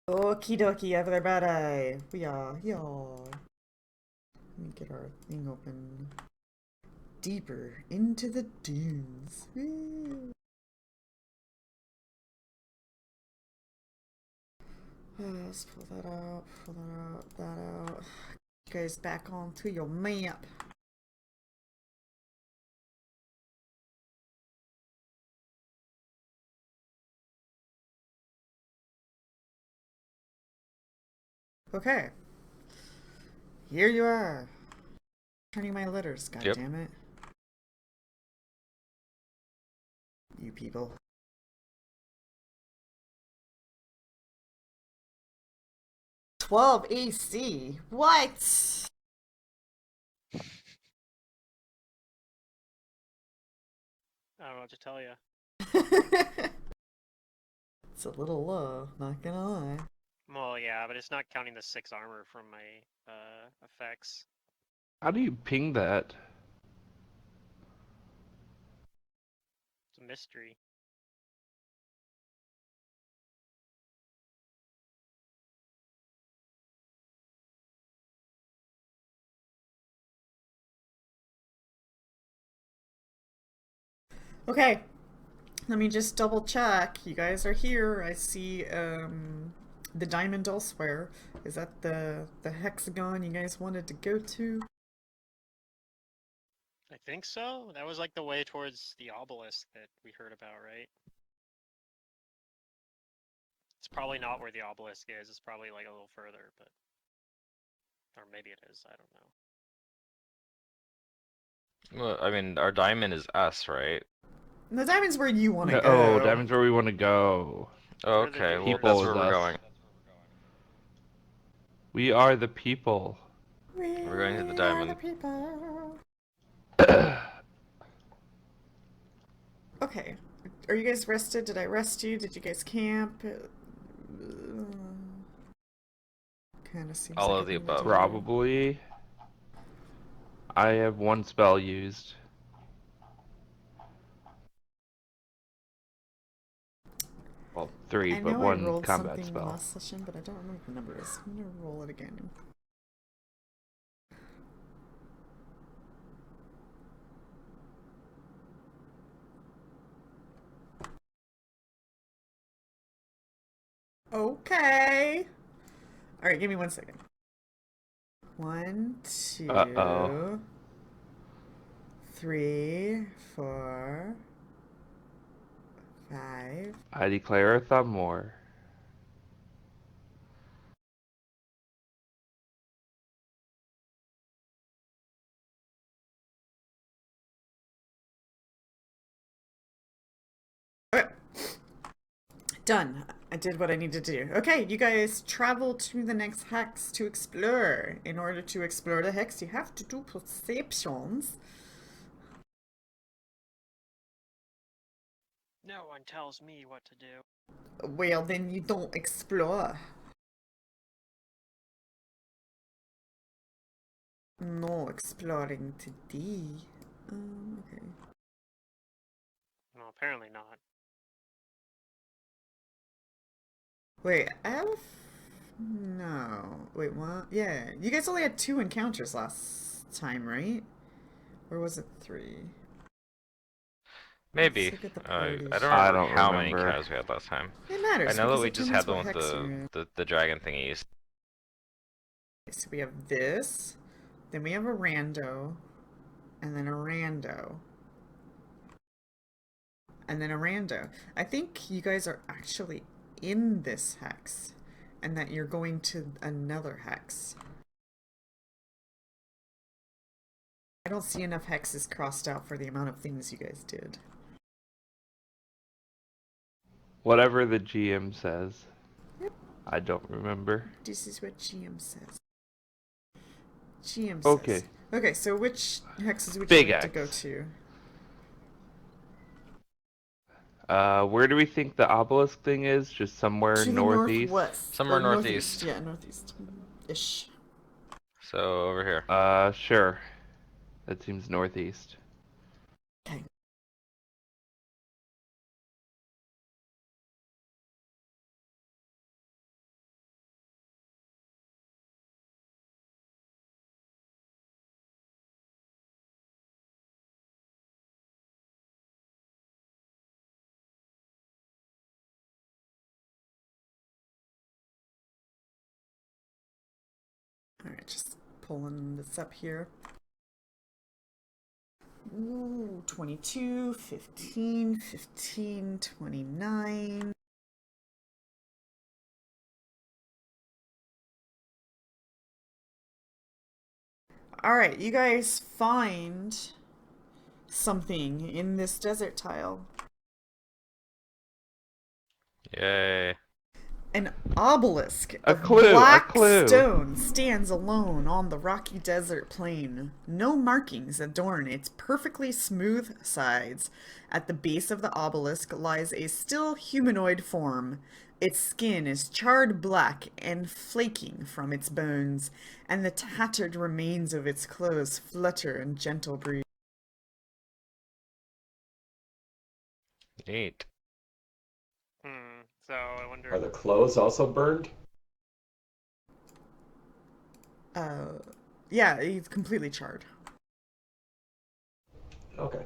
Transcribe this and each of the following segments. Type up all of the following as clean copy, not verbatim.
Okie dokie, everybody. We are here. Let me get our thing open. Deeper into the dunes. Woo. Let's pull that out, that out. You guys back onto your map. Okay. Here you are. Turning my letters, god Yep. damn it. You people. "12 AC? What?" I don't know what to tell you. It's a little low, not gonna lie. Well, yeah, but it's not counting the 6 armor from my effects. How do you ping that? It's a mystery. Okay, let me just double check. You guys are here. I see the diamond elsewhere. Is that the hexagon you guys wanted to go to? I think so. That was like the way towards the obelisk that we heard about, right? It's probably not where the obelisk is. It's probably like a little further, but or maybe it is. I don't know. Well, I mean, our diamond is us, right? The diamond's where you want to No, go. diamond's where we want to go. Oh, We're the okay. Well, doers. that's People where is we're us. going. We are the people. We're going to the We are the diamond. people. Okay. Are you guys rested? Did I rest you? Did you guys camp? Kind of seems All like of a the thing to above. do. Probably. I have one spell used. Well, three, I but know I one rolled combat something spell. last session, but I don't remember what the number is. I'm gonna roll it again. Okay. All right, give me 1 second. 1, Uh-oh. 2, 3, 4, 5. I declare a thumb war. Okay. Done. I did what I needed to do. Okay, you guys travel to the next hex to explore. In order to explore the hex, you have to do perceptions. No one tells me what to do. Well, then you don't explore. No exploring today. Okay. No, apparently not. Wait, No. Wait, what? Yeah, you guys only had 2 encounters last time, right? Or was it 3? Let's Maybe. look at the I party don't sheet. remember I don't how many remember. encounters we had last time. It I matters know that because we it just determines had the what one with hex you're in. the dragon thingies. So we have this, then we have a rando, and then a rando, and then a rando. I think you guys are actually in this hex, and that you're going to another hex. I don't see enough hexes crossed out for the amount of things you guys did. Whatever the GM says. Yep. I don't remember. This is what GM says. GM Okay. says. Okay, so which hexes would you Big like to go X. to? Where do we think the obelisk thing is? Just somewhere To the northeast? northwest. Somewhere Or northeast. Yeah, northeast. Ish. So over here. Sure. That seems northeast. Okay. just pulling this up here. Ooh, 22, 15, 15, 29. Alright, you guys find something in this desert tile. Yay. An obelisk A of clue, a black clue. stone stands alone on the rocky desert plain. No markings adorn its perfectly smooth sides. At the base of the obelisk lies a still humanoid form. Its skin is charred black and flaking from its bones, and the tattered remains of its clothes flutter in gentle breeze. Neat. So I wonder. Are the clothes also burned? Yeah, he's completely charred. Okay.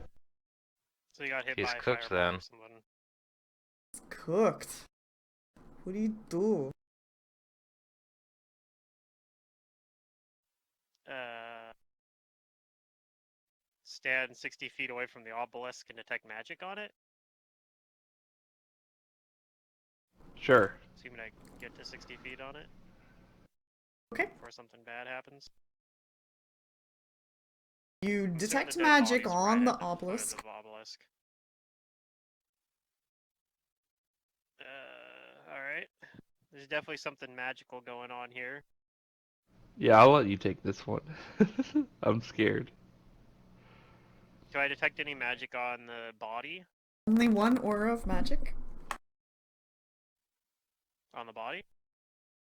So you got hit He's by a cooked fireball then. or someone. It's cooked. What do you do? Stand 60 feet away from the obelisk and detect magic on it. Sure. Assuming I can get to 60 feet on it Okay. before something bad happens. You I'm detect assuming the dead magic body's on right the at foot of obelisk. the obelisk. Alright. There's definitely something magical going on here. Yeah, I'll let you take this one. I'm scared. Do I detect any magic on the body? Only one aura of magic? On the body?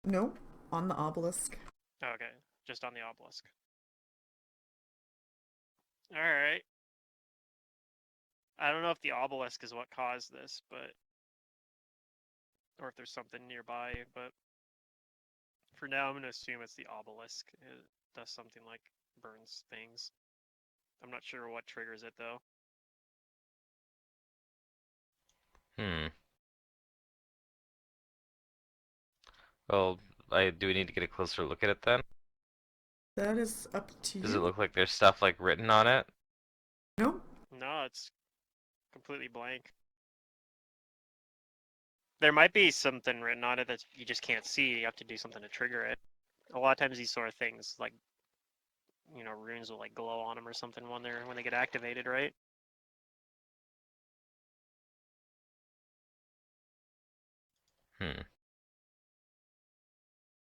No, on the obelisk. Oh, okay, just on the obelisk. Alright. I don't know if the obelisk is what caused this, but... or if there's something nearby, but... for now, I'm gonna assume it's the obelisk. It does something like burns things. I'm not sure what triggers it, though. Well, do we need to get a closer look at it then? That is up to Does you. it look like there's stuff like written on it? No? No, it's completely blank. There might be something written on it that you just can't see. You have to do something to trigger it. A lot of times these sort of things, like, you know, runes will like glow on them or something when they get activated, right?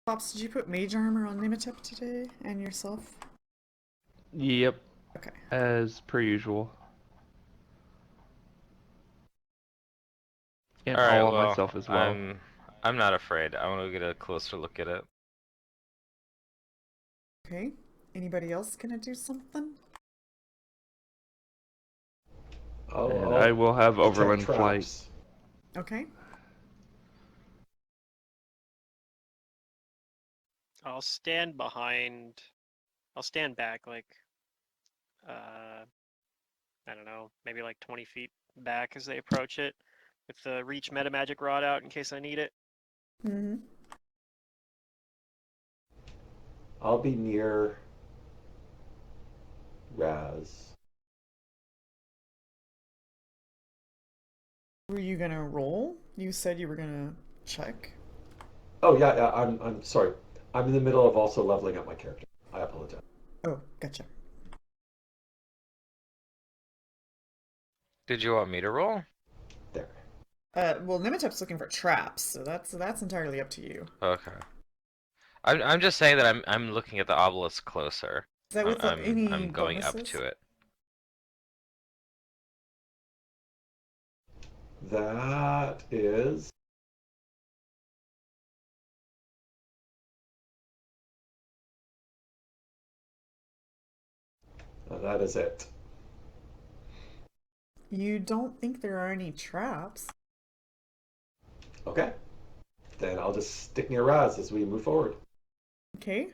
Pops, did you put mage armor on Nimitip today? And yourself? Yep, Okay. as per usual. And Alright, all of well, myself as well. I'm not afraid. I want to get a closer look at it. Okay. Anybody else gonna do something? And I will have I'll check overland flight. traps. Okay. I'll stand behind. I'll stand back like, I don't know, maybe like 20 feet back as they approach it, with the reach meta magic rod out in case I need it. Mm-hmm. I'll be near Raz. Were you gonna roll? You said you were gonna check. Oh yeah, I'm sorry. I'm in the middle of also leveling up my character. I apologize. Oh, gotcha. Did you want me to roll? There. Well, Nimitip's looking for traps, so that's entirely up to you. Okay. I'm just saying that I'm looking at the obelisk closer. Is that with any I'm going up bonuses? to it. That is. That is it. You don't think there are any traps? Okay. Then I'll just stick near Raz as we move forward. Okay.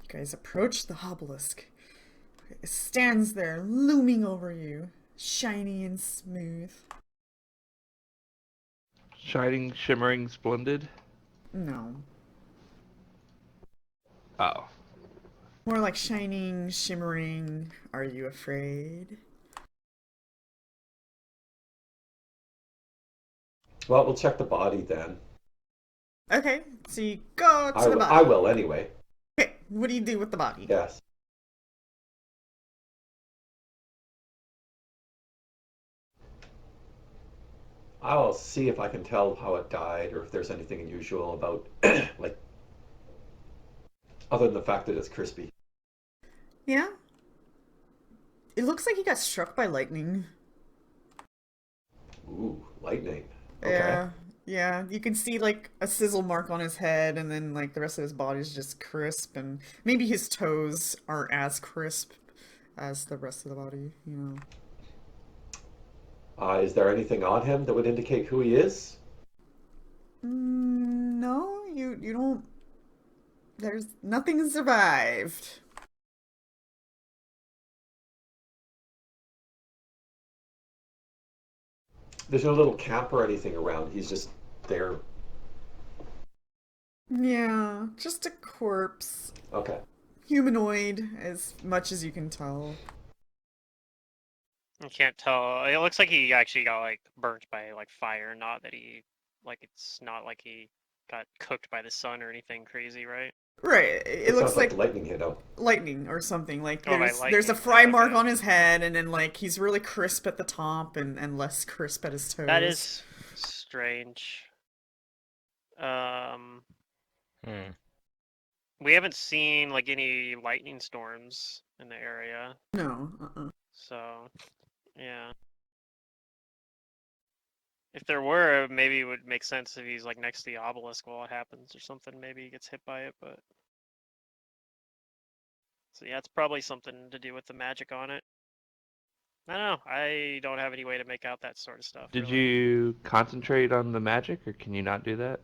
You guys approach the obelisk. It stands there, looming over you, shiny and smooth. Shining, shimmering, splendid? No. Oh. More like shining, shimmering. Are you afraid? Well, we'll check the body then. Okay, so you go to the body. I will anyway. Okay, what do you do with the body? Yes. I'll see if I can tell how it died or if there's anything unusual about, like, other than the fact that it's crispy. Yeah? It looks like he got struck by lightning. Ooh, lightning. Okay. Yeah. Yeah, you can see like a sizzle mark on his head, and then like the rest of his body's just crisp, and maybe his toes aren't as crisp as the rest of the body, you know. Is there anything on him that would indicate who he is? No, you don't. There's nothing survived. There's no little camp or anything around. He's just there. Yeah, just a corpse. Okay. Humanoid, as much as you can tell. You can't tell. It looks like he actually got like burnt by like fire, not that he it's not like he got cooked by the sun or anything crazy, right? Right, it looks sounds like like lightning hit him. lightning or something. Like Oh, by there's a lightning. fry Oh, mark okay. on his head, and then like he's really crisp at the top and less crisp at his toes. That is strange. Hmm. We haven't seen like any lightning storms in the area, No. so yeah. If there were, maybe it would make sense if he's like next to the obelisk while it happens or something. Maybe he gets hit by it, but so yeah, it's probably something to do with the magic on it. I don't know. I don't have any way to make out that sort of stuff. Did really. you concentrate on the magic, or can you not do that?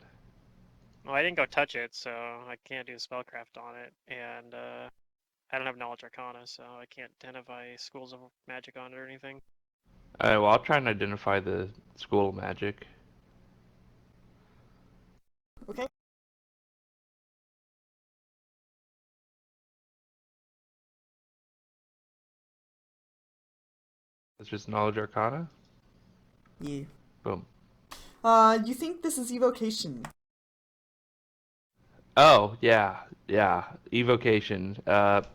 Well, I didn't go touch it, so I can't do spellcraft on it, and I don't have knowledge arcana, so I can't identify schools of magic on it or anything. Well, I'll try and identify the school of magic. Okay. It's just knowledge arcana? Yeah. Boom. You think this is evocation? Oh, yeah, yeah. Evocation.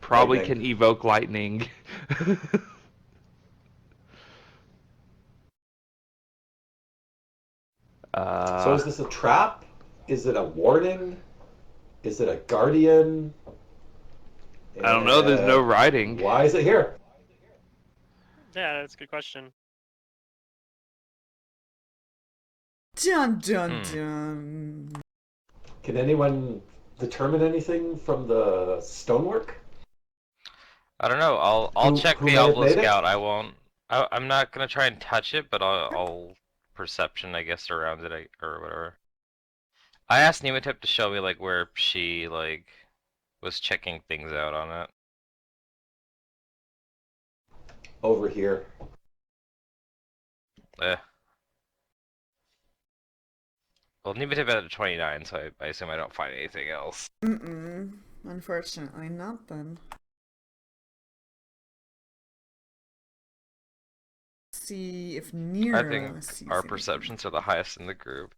Probably Lightning. can evoke lightning. So is this a trap? Is it a warning? Is it a guardian? I don't know, there's no writing. Why is it here? Yeah, that's a good question. Dun dun Hmm. dun. Can anyone determine anything from the stonework? I don't know. I'll check who the may have obelisk made it? out. I won't. I'm not gonna try and touch it, but I'll perception, I guess, around it or whatever. I asked Nematip to show me like where she like was checking things out on it. Over here. Eh. Well, Nematip had a 29, so I assume I don't find anything else. Unfortunately not then. See if Nero I think sees our anything. perceptions are the highest in the group.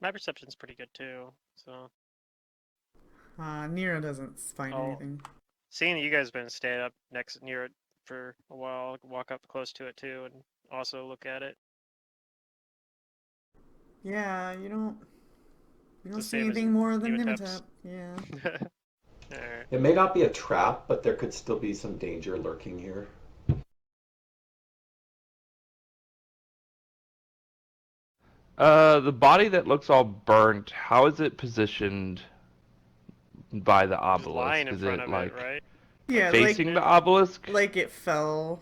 My perception's pretty good too, so Nero doesn't find Oh. anything. seeing that you guys have been staying up near it for a while, I'll walk up close to it too and also look at it. Yeah, you don't The see same as anything more than Nimitep's. Nimitep. Yeah. Alright. It may not be a trap, but there could still be some danger lurking here. The body that looks all burnt, how is it positioned by the Just obelisk? lying in Is front it of like it, right? Yeah, facing the obelisk? like it fell.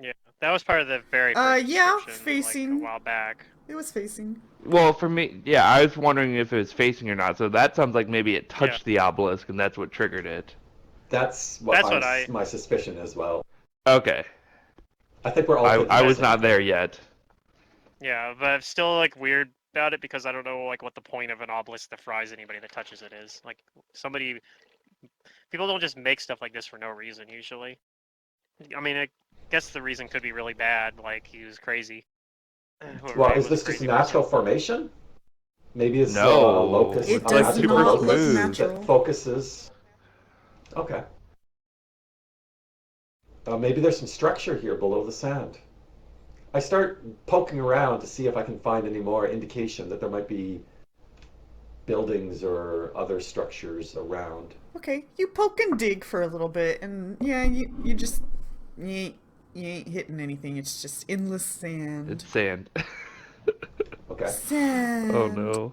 Yeah, that was part of the very first yeah, description, facing. like a while back. It was facing. Well, for me, yeah, I was wondering if it was facing or not. So that sounds like maybe it touched the obelisk, and that's what triggered it. That's what my suspicion as well. Okay. I think we're all thinking I the was same not thing. there yet. Yeah, but I'm still like weird about it because I don't know like what the point of an obelisk that fries anybody that touches it is. Like people don't just make stuff like this for no reason usually. I mean, I guess the reason could be really bad, like he was crazy. Whoever Well, made it is was a this just a crazy natural person. formation? Maybe it's a No, locus, It it's a like does magic super not look locus smooth. that natural. focuses. Okay. Maybe there's some structure here below the sand. I start poking around to see if I can find any more indication that there might be buildings or other structures around. Okay, you poke and dig for a little bit, and yeah, you just you ain't hitting anything. It's just endless sand. It's sand. Okay. Sand. Oh no.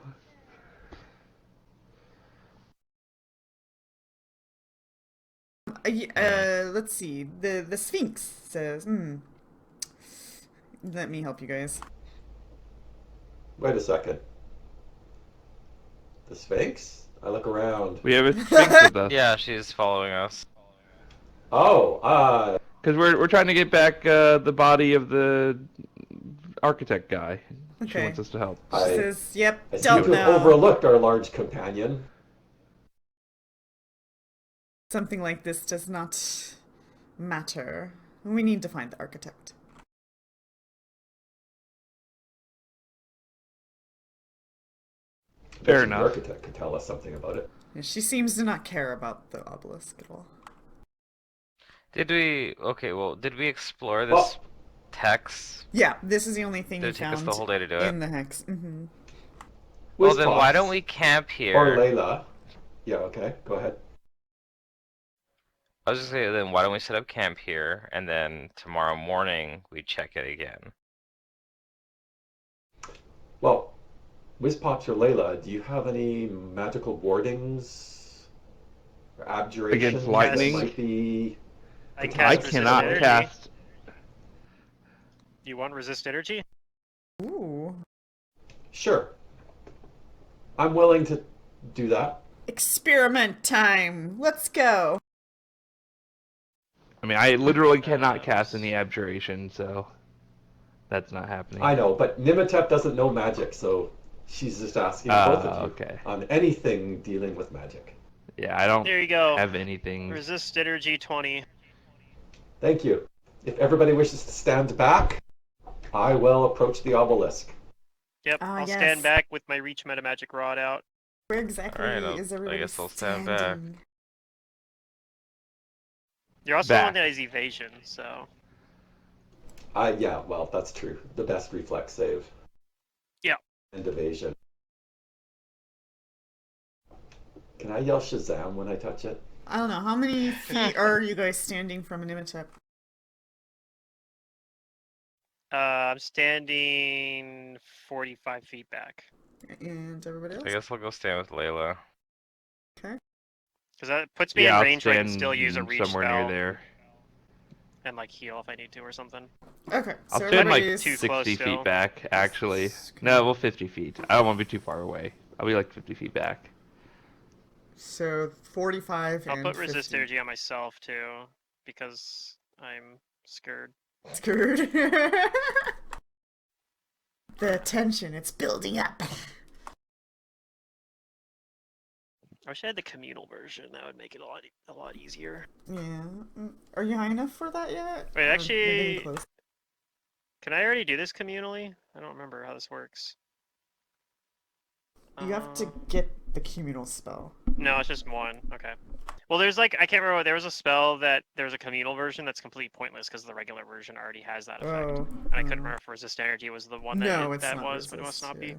Let's see. The Sphinx says, Let me help you guys. Wait a second. The Sphinx? I look around. We have a sphinx with us. Yeah, she's following us. Oh, Because we're trying to get back the body of the architect guy. She Okay. wants us to help. She I says, "Yep, seem don't to have know." overlooked our large companion. Something like this does not matter. We need to find the architect. I bet Fair you enough. the architect could tell us something about it. She seems to not care about the obelisk at all. Did we? Okay, well, did we explore this Well, text? Yeah, this is the only thing Did you it take us found the whole day to do it? in the hex. Well, then why Whizpops don't we camp or here? Layla? Yeah, okay, go ahead. I was just saying, then why don't we set up camp here, and then tomorrow morning we check it again? Well, Whizpops or Layla, do you have any magical wardings or abjurations Against that lightning? might be I potential I cast resist cannot energy. cast. You want resist energy? Ooh. Sure. I'm willing to do that. Experiment time! Let's go! I mean, I literally cannot cast any abjuration, so that's not happening. I know, but Nimitep doesn't know magic, so she's just asking both of you Okay. on anything dealing with magic. Yeah, I don't There you go. have anything. Resist energy 20. Thank you. If everybody wishes to stand back, I will approach the obelisk. Yep, Ah, I'll yes. stand back with my reach meta magic rod out. Where exactly Alright, is I everybody guess I'll stand standing? back. You're also the one Back. that has evasion, so Yeah, well, that's true. The best reflex save. Yeah. And evasion. Can I yell Shazam when I touch it? I don't know. How many feet are you guys standing from an Imitep? I'm standing 45 feet back. And everybody else? I guess I'll go stand with Layla. Okay. Because that puts me Yeah, in I'll range where I can stand still use a reach somewhere spell near there. and like heal if I need to or something. Okay. I'll So stand like everybody's too close 60 still. feet back, actually. Okay. No, well, 50 feet. I don't want to be too far away. I'll be like 50 feet back. So 45 I'll and put resist 50. energy on myself too, because I'm scared. Screwed. The tension, it's building up. I wish I had the communal version. That would make it a lot easier. Yeah. Are you high enough for that yet? Wait, Or actually- you're getting close? Can I already do this communally? I don't remember how this works. You have to get the communal spell. No, it's just one. Okay. Well, there's like I can't remember. There was a spell that there's a communal version that's completely pointless because the regular version already has that effect. Oh. And I couldn't remember if resist energy was the one that No, it's that not was, but it must resist, not be. yeah.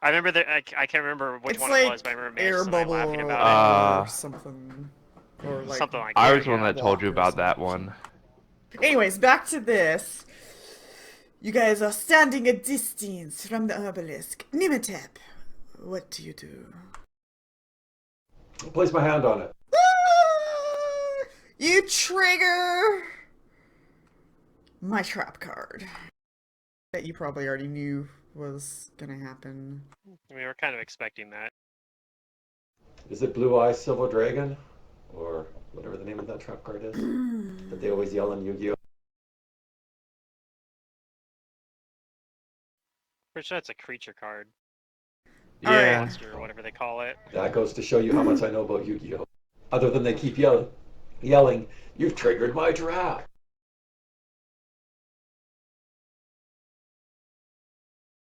I remember that I can't remember which It's one like it was, but I remember air Mantis and I bubble laughing or about something. Or it. like Something like I that. was the one yeah. that told you Walk or about that something. one. Anyways, back to this. You guys are standing a distance from the obelisk. Nimitep, what do you do? I'll place my hand on it. You trigger my trap card. That you probably already knew was gonna happen. We were kind of expecting that. Is it Blue Eye Silver Dragon? Or whatever the name of that trap card is, that they always yell in Yu-Gi-Oh. Pretty sure that's a creature card. Alright. Yeah. Monster or whatever they call it. That goes to show you how much I know about Yu-Gi-Oh. Other than they keep yelling, "You've triggered my trap."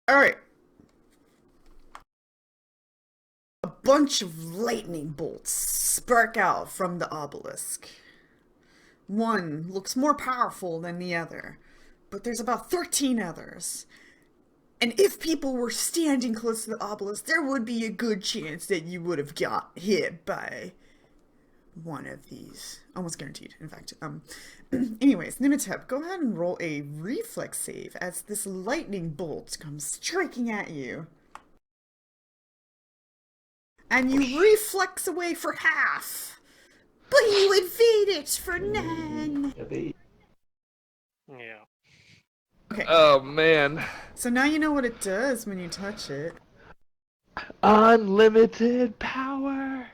Alright. A bunch of lightning bolts spark out from the obelisk. One looks more powerful than the other, but there's about 13 others. And if people were standing close to the obelisk, there would be a good chance that you would have got hit by one of these. Almost guaranteed, in fact. Anyways, Nimitep, go ahead and roll a reflex save as this lightning bolt comes striking at you. And you reflex away for half, but you evade it for none. Yeah. Okay, Oh man. so now you know what it does when you touch it. Unlimited power.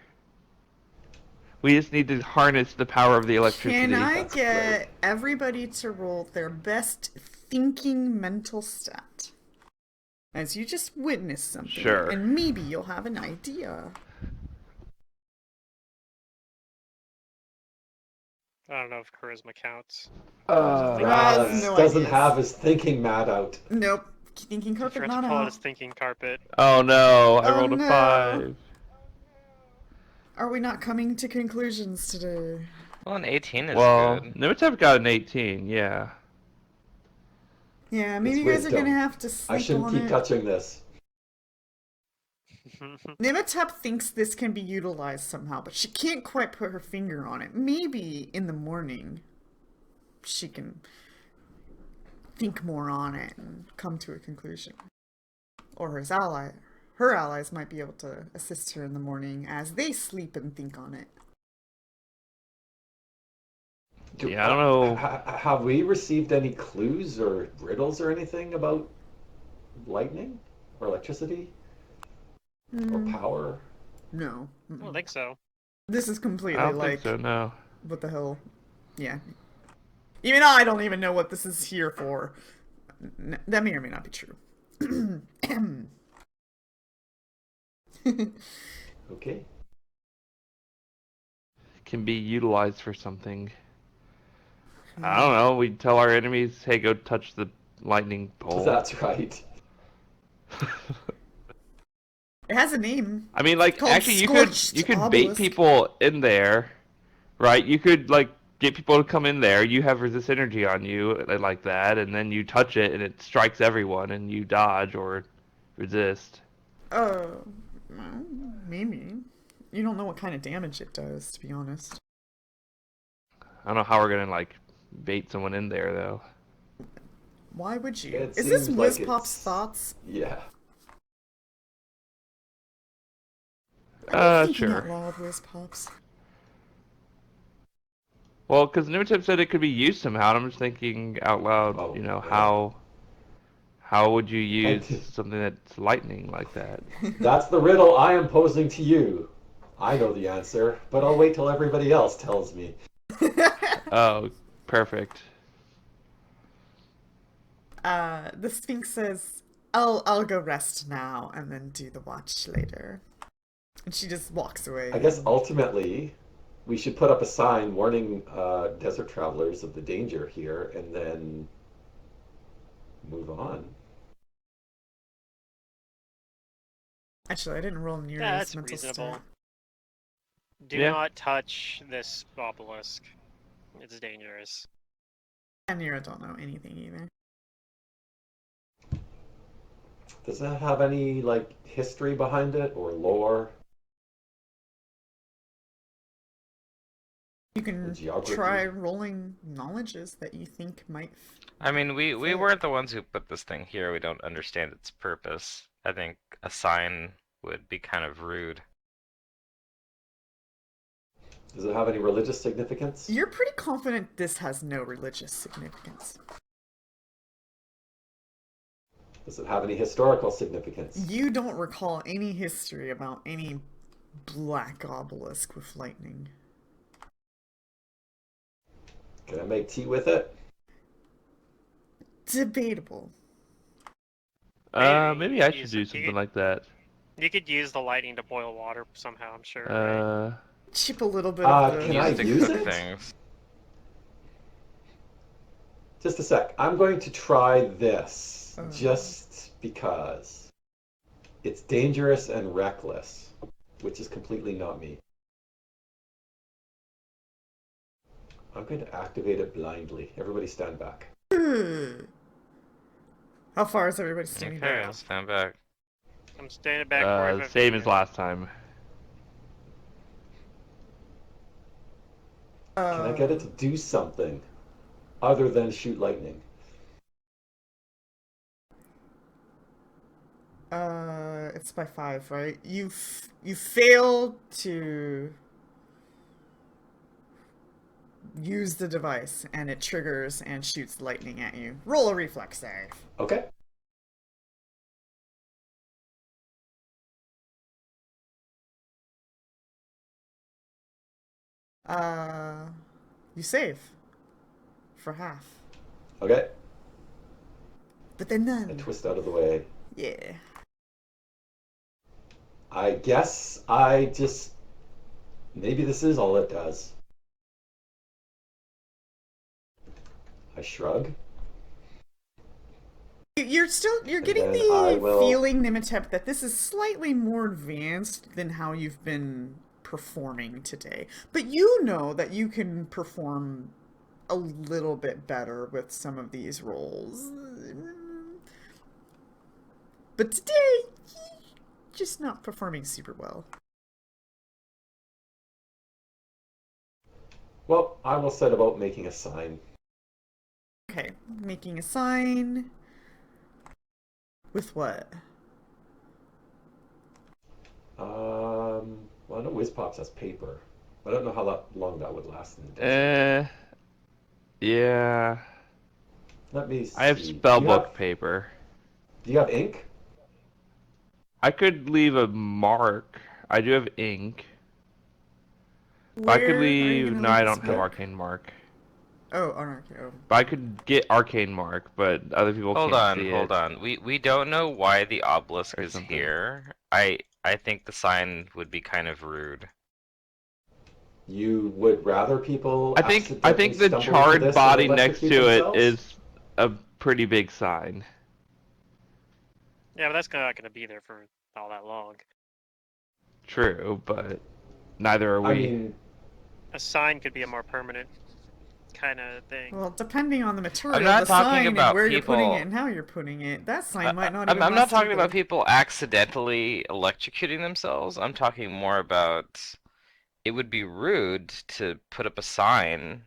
We just need to harness the power of the electricity. Can I That's get great. everybody to roll their best thinking mental stat? As you just witnessed something, Sure. and maybe you'll have an idea. I don't know if charisma counts. Raz no doesn't ideas. have his thinking mat out. Nope. Thinking I carpet forgot to not pull out out. his thinking carpet. Oh no, I Oh, rolled a no. 5. Are we not coming to conclusions today? Well, an 18 is Well, good. Nimitep got an 18, yeah. Yeah, maybe It's you guys are wisdom. gonna have to I sleep shouldn't on keep it. touching this. Nimitep thinks this can be utilized somehow, but she can't quite put her finger on it. Maybe in the morning she can think more on it and come to a conclusion. Or her allies might be able to assist her in the morning as they sleep and think on it. Yeah, I don't know. Have we received any clues or riddles or anything about lightning or electricity or power? No. I don't think so. This is I completely don't like, think so, no. what the hell? Yeah. Even I don't even know what this is here for. That may or may not be true. Okay. Can be utilized for something. I don't know, we tell our enemies, hey, go touch the lightning bolt. That's right. It has a name. I mean, like, Called actually, you Scorched could bait Obelisk. people in there, right? You could, like, get people to come in there, you have resist energy on you, like that, and then you touch it, and it strikes everyone, and you dodge or resist. Well, maybe. You don't know what kind of damage it does, to be honest. I don't know how we're gonna, like, bait someone in there, though. Why would you? It Is this seems like Wizpop's it's- thoughts? Yeah. Are you thinking Sure. out loud, Wizpops? Well, because Nimitip said it could be used somehow, and I'm just thinking out loud, Oh, you know, yeah. how would you use did- something that's lightning like that? That's the riddle I am posing to you. I know the answer, but I'll wait till everybody else tells me. Oh, perfect. The Sphinx says, I'll go rest now and then do the watch later. And she just walks away. I guess ultimately, we should put up a sign warning desert travelers of the danger here and then move on. Actually, I didn't roll near Yeah, this that's mental reasonable. stat. Do Yeah. not touch this obelisk. It's dangerous. And Nira don't know anything either. Does that have any like history behind it or lore? You can Geography. try rolling knowledges that you think might. I mean, we Fair. weren't the ones who put this thing here. We don't understand its purpose. I think a sign would be kind of rude. Does it have any religious significance? You're pretty confident this has no religious significance. Does it have any historical significance? You don't recall any history about any black obelisk with lightning. Can I make tea with it? Debatable. Maybe I should use do it. something like that. You could use the lightning to boil water somehow, I'm sure, right? Chip a little bit of the... Can I Use it to use cook it? things. Just a sec. I'm going to try this, Oh. just because. It's dangerous and reckless, which is completely not me. I'm going to activate it blindly. Everybody stand back. How far is everybody standing Okay, back? I'll stand back. I'm standing back 45 Same feet. as last time. Can I get it to do something other than shoot lightning? It's by 5, right? You fail to use the device, and it triggers and shoots lightning at you. Roll a reflex save. Okay. You save for half, Okay. but then I none. twist out of the way. Yeah. I guess I just... Maybe this is all it does. I shrug. You're getting then I the will- feeling, Nimitep, that this is slightly more advanced than how you've been performing today. But you know that you can perform a little bit better with some of these roles. But today, just not performing super well. Well, I will set about making a sign. Okay, making a sign. With what? Well, I know Whizpops has paper. I don't know how long that would last in the desert. Yeah. Let me see. I have Do you spellbook paper. Do you have ink? I could leave a mark. I do have ink. But I could Where are you leave. gonna No, leave I this don't have book? arcane mark. Oh, okay. Oh. But I could get arcane mark, but other people Hold can't on, see hold it. on. We don't know why the obelisk Or is something. here. I think the sign would be kind of rude. You would rather people I think accidentally the stumble into charred this body and next electrocute to it themselves? is a pretty big sign. Yeah, but that's not going to be there for all that long. True, but neither are we. I mean, A sign could be a more permanent kind of thing. Well, depending on the material, I'm not the talking sign, and about where you're putting people- it, and how you're putting it, that sign might not I'm even not last talking either. about people accidentally electrocuting themselves. I'm talking more about it would be rude to put up a sign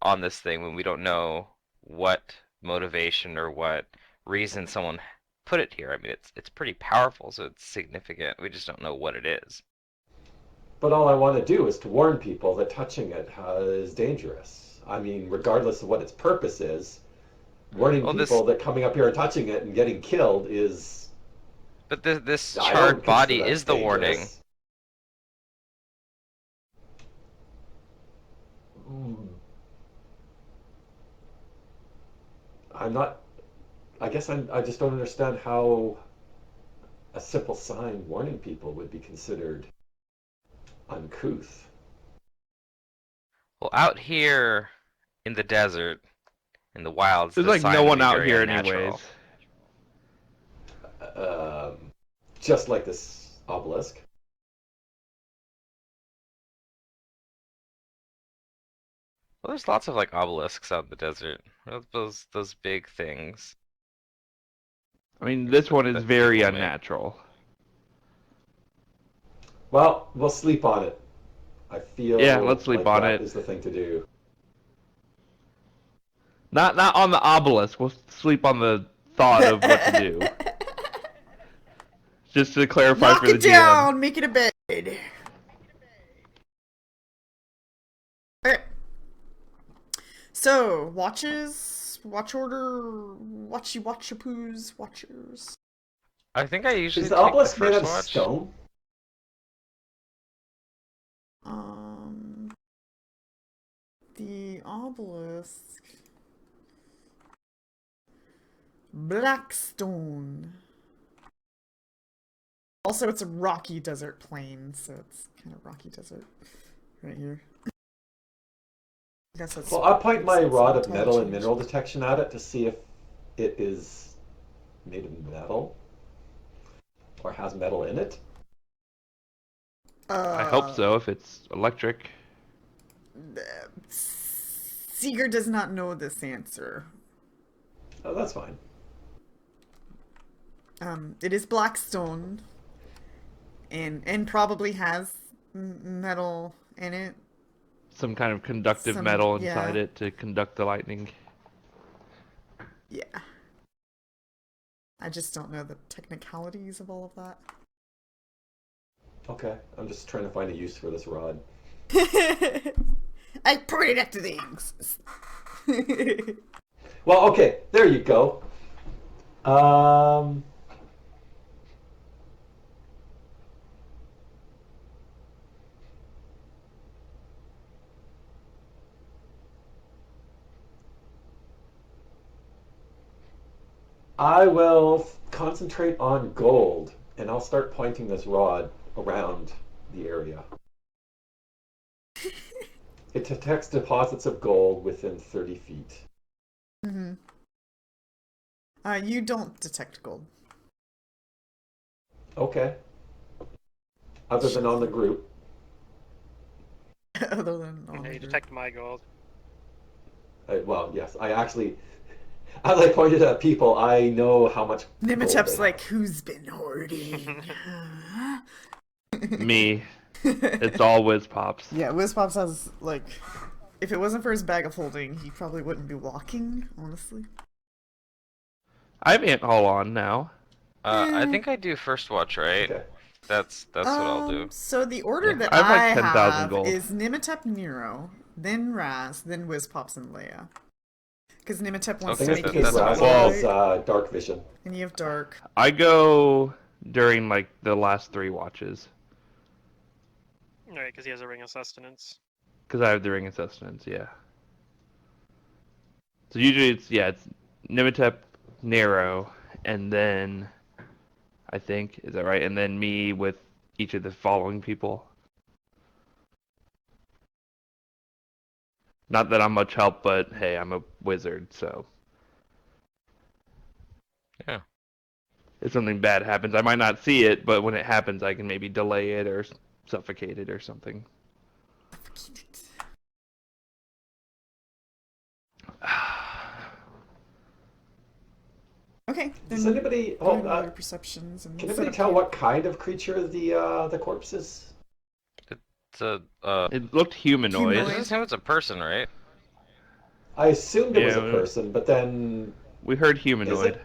on this thing when we don't know what motivation or what reason someone put it here. I mean, it's pretty powerful, so it's significant. We just don't know what it is. but all I want to do is to warn people that touching it is dangerous. I mean, regardless of what its purpose is, warning Well, people that coming up here and touching it and getting killed is... But this I don't charred body consider that is the warning. dangerous. I'm not... I guess I just don't understand how a simple sign warning people would be considered uncouth. Well, out here in the desert, in the wilds, There's the like sign no would one be out very here unnatural. anyways. Just like this obelisk. Well, there's lots of like obelisks out in the desert. Those big things. I mean, this one is That very people make. unnatural. Well, we'll sleep on it. I feel Yeah, let's sleep like on that it. is the thing to do. Not on the obelisk. We'll sleep on the thought of what to do. Just to clarify Knock for the it GM. down, make it a bed. Alright. So, watches, watch order, watchapoos, watchers. I think I usually Is the take the obelisk made first of watch. stone? the obelisk. Blackstone. Also, it's a rocky desert plain, so it's kind of rocky desert right here. I guess that's Well, I'll point my makes rod sense. of metal and Change. mineral detection at it to see if it is made of metal or has metal in it. I hope so, if it's electric. Seeger does not know this answer. Oh, that's fine. It is blackstone, and probably has metal in it. Some kind of conductive Some- metal yeah. inside it to conduct the lightning. Yeah. I just don't know the technicalities of all of that. Okay, I'm just trying to find a use for this rod. I point it at the things. Well, okay, there you go. I will concentrate on gold, and I'll start pointing this rod around the area. It detects deposits of gold within 30 feet. Mm-hmm. You don't detect gold. Okay. Other than on the group. Other than on Yeah, the you group. detect my gold. Well, yes, I actually, as I pointed at people, I know how much gold Nimitep's they like, have. who's been hoarding? Me. It's all whiz pops. Yeah, Wizpops has, like, if it wasn't for his bag of holding, he probably wouldn't be walking, honestly. I have ant haul on now. I think I do first watch, right? Okay. That's what I'll do. So the order Yeah. that I have, like, I 10,000 have gold. is Nimitep Nero, then Raz, then Wizpops and Leia. Because Nimitep wants I to think make it's his because that's Raz fine. has dark vision. and you have dark. I go during, like, the last 3 watches. Right, because he has a ring of sustenance. Because I have the ring of sustenance, yeah. So usually it's Nimitep, Nero, and then I think, is that right? And then me with each of the following people. Not that I'm much help, but hey, I'm a wizard, so Yeah. if something bad happens, I might not see it, but when it happens, I can maybe delay it or suffocate it or something. Okay, then Does anybody go ahead and roll your perceptions and can set anybody up tell camp. what kind of creature the corpse is? It's a It looked humanoid. Humanoid. It doesn't seem it's a person, right? I assumed it was a Yeah. person, but then We heard is humanoid. it?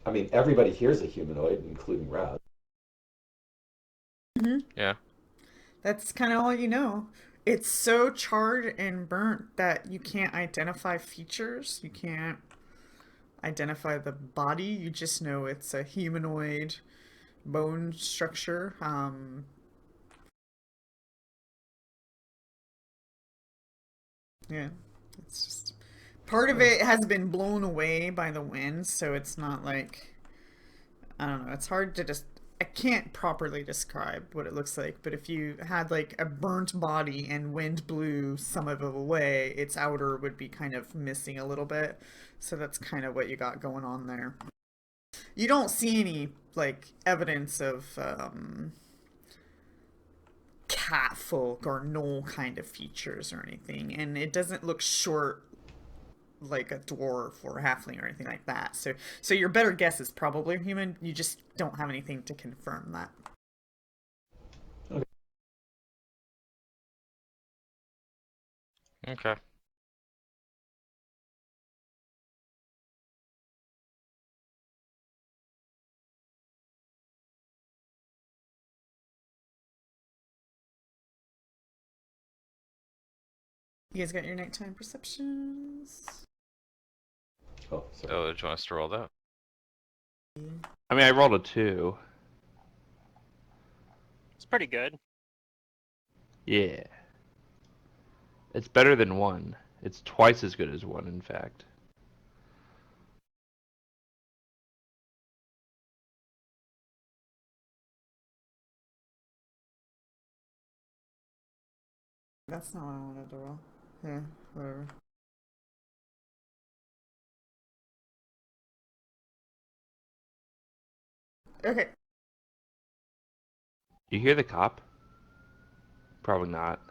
I mean, everybody here's a humanoid, including Raz. Yeah. That's kind of all you know. It's so charred and burnt that you can't identify features. You can't identify the body. You just know it's a humanoid bone structure. Yeah, it's just part of it has been blown away by the wind, so it's not like I don't know. It's hard to just. I can't properly describe what it looks like, but if you had like a burnt body and wind blew some of it away, its outer would be kind of missing a little bit. So that's kind of what you got going on there. You don't see any like evidence of catfolk or gnoll kind of features or anything, and it doesn't look short like a dwarf or a halfling or anything like that. So your better guess is probably a human. You just don't have anything to confirm that. Okay. You guys got your nighttime perceptions? Oh, sorry. Oh, do you want us to roll that? I mean, I rolled a 2. It's pretty good. Yeah. It's better than 1. It's twice as good as 1, in fact. That's not what I wanted to roll. Yeah, whatever. Okay. You hear the cop? Probably not.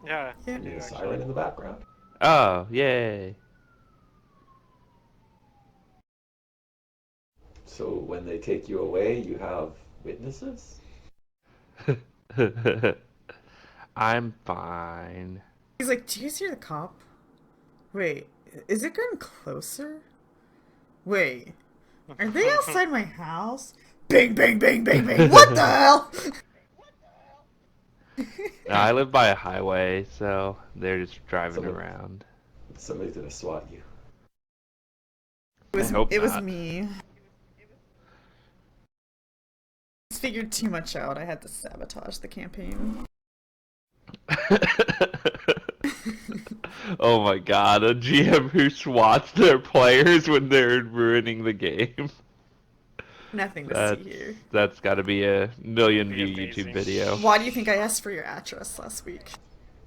Yeah, Yeah. I You do need a actually. siren in the background. Oh, yay. So when they take you away, you have witnesses? I'm fine. He's like, do you guys hear the cop? Wait, is it getting closer? Wait, are they outside my house? Bang, bang, bang, bang, bang. What the hell? No, I live by a highway, so they're just driving Someone- around. Somebody's gonna swat you. I hope It was not. me. I figured too much out. I had to sabotage the campaign. Oh my god, a GM who swats their players when they're ruining the game. Nothing to That's, see here. that's gotta be a million Be view amazing. YouTube video. Why do you think I asked for your address last week?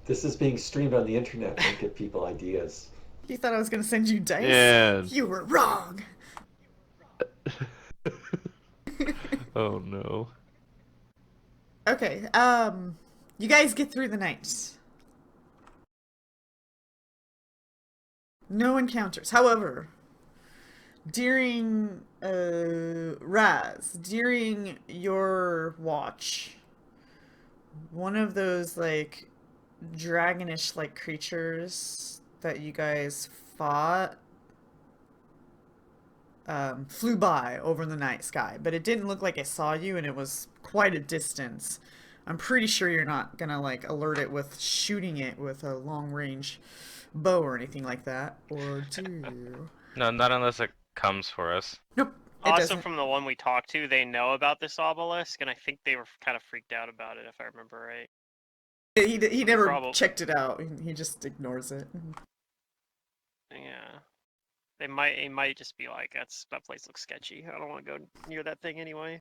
This is being streamed on the internet. Don't give people ideas. You thought I was gonna send you dice? Yeah. You were wrong. Oh no. Okay, you guys get through the night. No encounters. However, during during your watch, one of those like dragonish like creatures that you guys fought flew by over the night sky, but it didn't look like it saw you, and it was quite a distance. I'm pretty sure you're not gonna like alert it with shooting it with a long range bow or anything like that, or do you? No, not unless it comes for us. Nope, it Also, doesn't. from the one we talked to, they know about this obelisk, and I think they were kind of freaked out about it, if I remember right. He never Probably. checked it out. He just ignores it. Yeah. It might just be like, that place looks sketchy. I don't want to go near that thing anyway.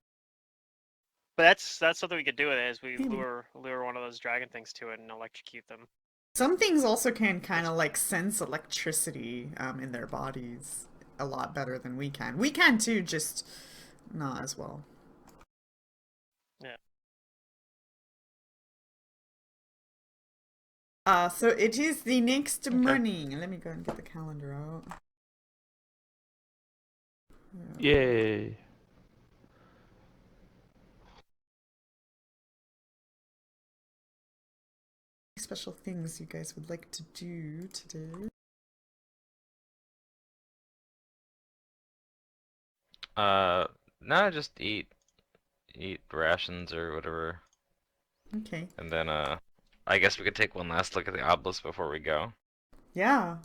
But that's something we could do with it, is we Maybe. lure one of those dragon things to it and electrocute them. Some things also can kind of like sense electricity in their bodies a lot better than we can. We can too, just not as well. Yeah. So it is the next morning. Let me go and get the calendar out. Yay. Special things you guys would like to do today? No, just eat rations or whatever, Okay. and then I guess we could take one last look at the obelisk before we go. Yeah.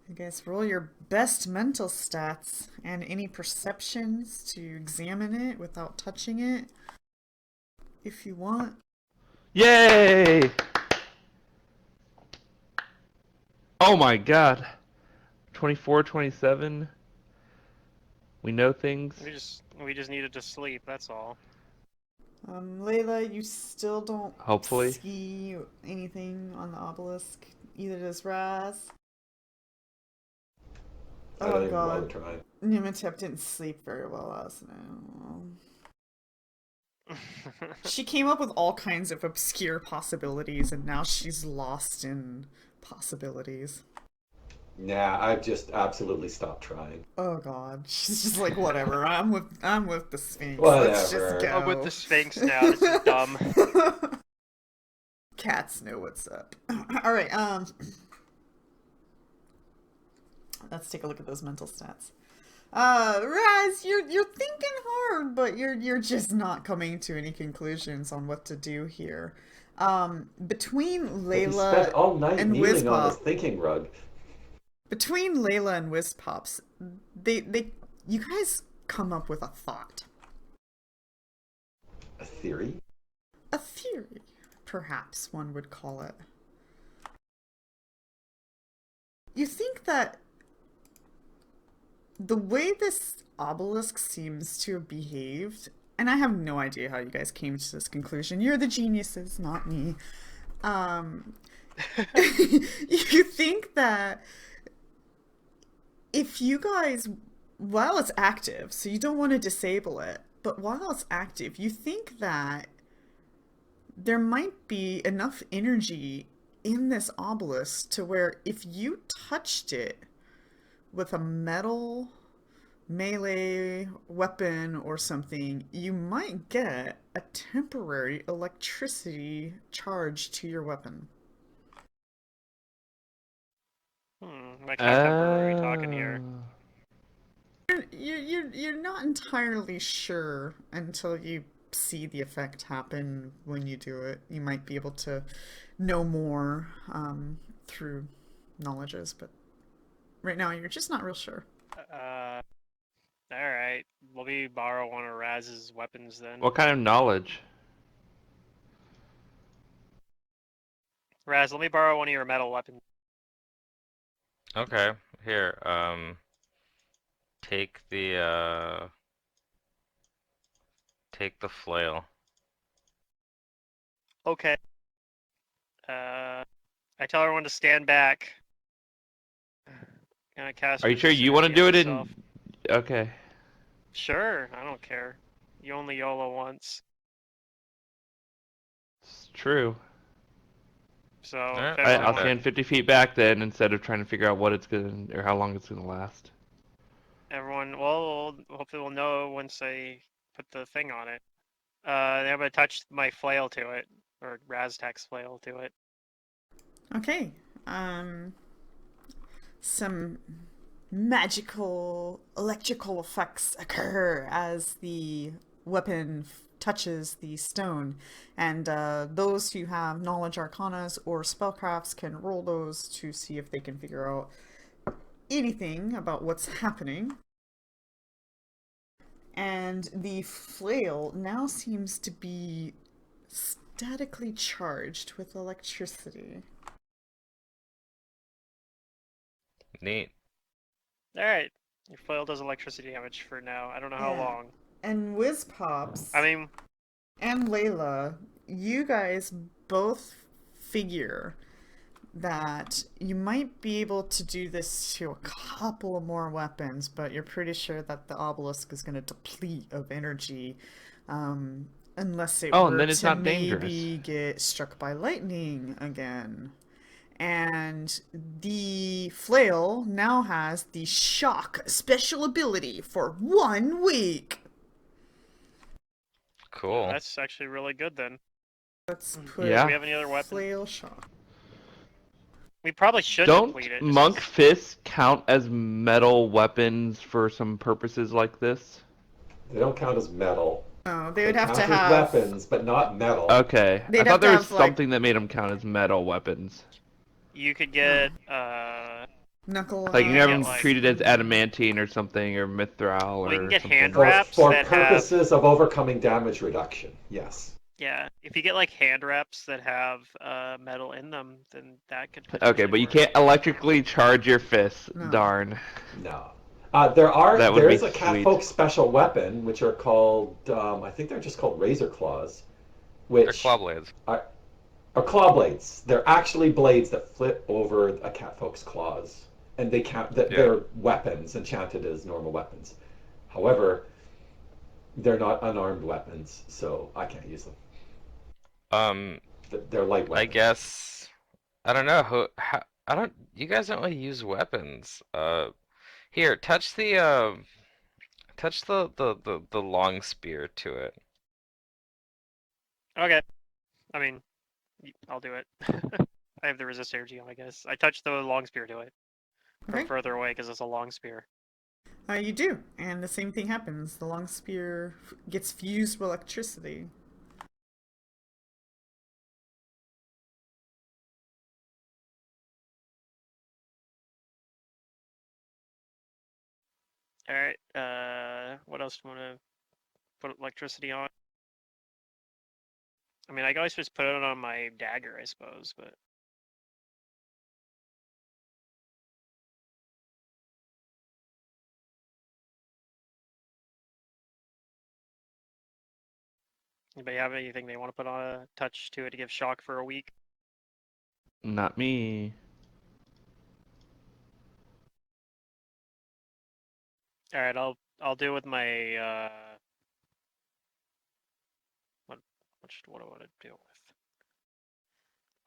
I guess roll your best mental stats and any perceptions to examine it without touching it. If you want. Yay! Oh my god. 24, 27. We know things. We just needed to sleep, that's all. Layla, you still don't Hopefully. see anything on the obelisk. Either does Raz. I don't Oh even bother god. trying. Nimitep didn't sleep very well last night. She came up with all kinds of obscure possibilities, and now she's lost in possibilities. Nah, I've just absolutely stopped trying. Oh god, she's just like, whatever. I'm with the Sphinx. Whatever. Let's just go. I'm with the Sphinx now. This is dumb. Cats know what's up. All right. Let's take a look at those mental stats. Raz, you're thinking hard, but you're just not coming to any conclusions on what to do here. Between But he Layla spent all night and kneeling on his Wizpop, thinking rug. between Layla and Wizpops, you guys come up with a thought, A theory? a theory, perhaps one would call it. You think that the way this obelisk seems to have behaved, and I have no idea how you guys came to this conclusion. You're the geniuses, not me. Um, you think that if you guys, while it's active, so you don't want to disable it, but while it's active, you think that there might be enough energy in this obelisk to where if you touched it with a metal melee weapon or something, you might get a temporary electricity charge to your weapon. What kind of temper are we talking here? You're not entirely sure until you see the effect happen when you do it. You might be able to know more through knowledges, but right now you're just not real sure. Alright. Let me borrow one of Raz's weapons then. What kind of knowledge? Raz, let me borrow one of your metal weapons. Okay, here, take the flail. Okay. I tell everyone to stand back. Can I cast Are you sure resist you want to energy do on it myself? in? Okay. Sure, I don't care. You only YOLO once. It's true. So, Alright, if Alright, everyone I'll okay. stand 50 feet back then instead of trying to figure out what it's gonna or how long it's gonna last. well, hopefully we'll know once I put the thing on it. Then I'm gonna touch my flail to it, or Raztek's flail to it. Okay. Some magical electrical effects occur as the weapon touches the stone, and those who have knowledge arcanas or spellcrafts can roll those to see if they can figure out anything about what's happening. And the flail now seems to be statically charged with electricity. Neat. Alright. Your flail does electricity damage for now. I don't know how Yeah. long. And Whiz Pops I mean, and Layla, you guys both figure that you might be able to do this to a couple of more weapons, but you're pretty sure that the obelisk is going to deplete of energy unless it Oh, and were then it's to not dangerous. maybe get struck by lightning again. And the flail now has the shock special ability for 1 week. Cool. that's actually really good then. Let's put Do Yeah. we have any other weapons? flail shock. We probably should Don't deplete it. monk fists count as metal weapons for some purposes like this? They don't count as metal. Oh, they They would have count to as have weapons, but not metal. Okay. I They'd thought have to there was have, like- something that made them count as metal weapons. You could get, knuckle. Like you get, have them like- treated as adamantine or something, or mithril, Well, you can or get something. hand For, wraps for that purposes of overcoming damage reduction, yes. yeah, if you get like hand wraps that have metal in them, then that could Okay, potentially but you work. can't electrically charge your fists. No. Darn. No. That would There be is a cat sweet. folk special weapon, which are called, I think they're just called razor claws, They're which claw blades. are claw blades. They're actually blades that flip over a cat folk's claws, and they count that Yeah. they're weapons, enchanted as normal weapons. However, they're not unarmed weapons, so I can't use them. They're light I weapons. guess I don't know I don't. You guys don't really use weapons. Here, touch the long spear to it. Okay, I mean, I'll do it. I have the resist energy on, I guess. I touched the long spear to it from Okay. further away because it's a long spear. You do, and the same thing happens. The long spear gets fused with electricity. All right. What else do you want to put electricity on? I mean, I can always just put it on my dagger, I suppose, but Anybody have anything they want to put on a touch to it to give shock for a week? Not me. All right, I'll do with my what do I want to do with?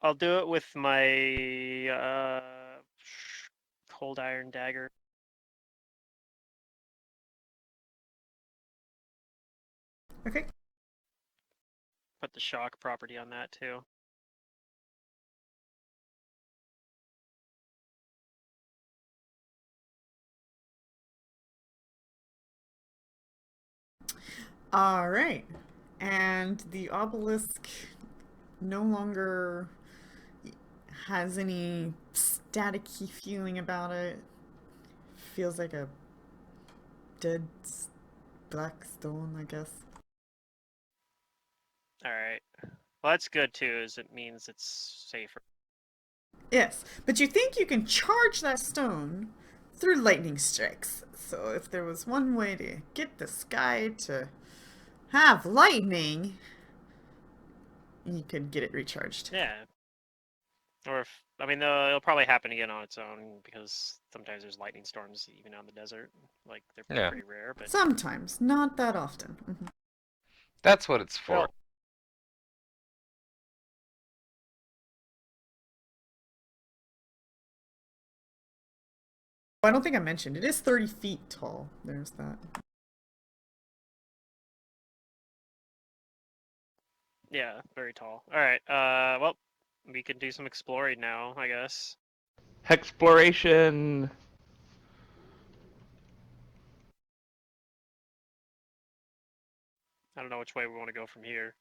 I'll do it with my cold iron dagger. Okay. Put the shock property on that too. All right. And the obelisk no longer has any staticky feeling about it. Feels like a dead black stone, I guess. All right. Well, that's good too, as it means it's safer. Yes, but you think you can charge that stone through lightning strikes. So if there was one way to get the sky to have lightning, you could get it recharged. Yeah. Or if I mean, it'll probably happen again on its own because sometimes there's lightning storms even out in the desert. Like they're Yeah. pretty rare, but Sometimes, not that often. Mhm. That's what it's for. well, I don't think I mentioned it is 30 feet tall. There's that. yeah, very tall. All right. Well, we can do some exploring now, I guess. Exploration. I don't know which way we want to go from here.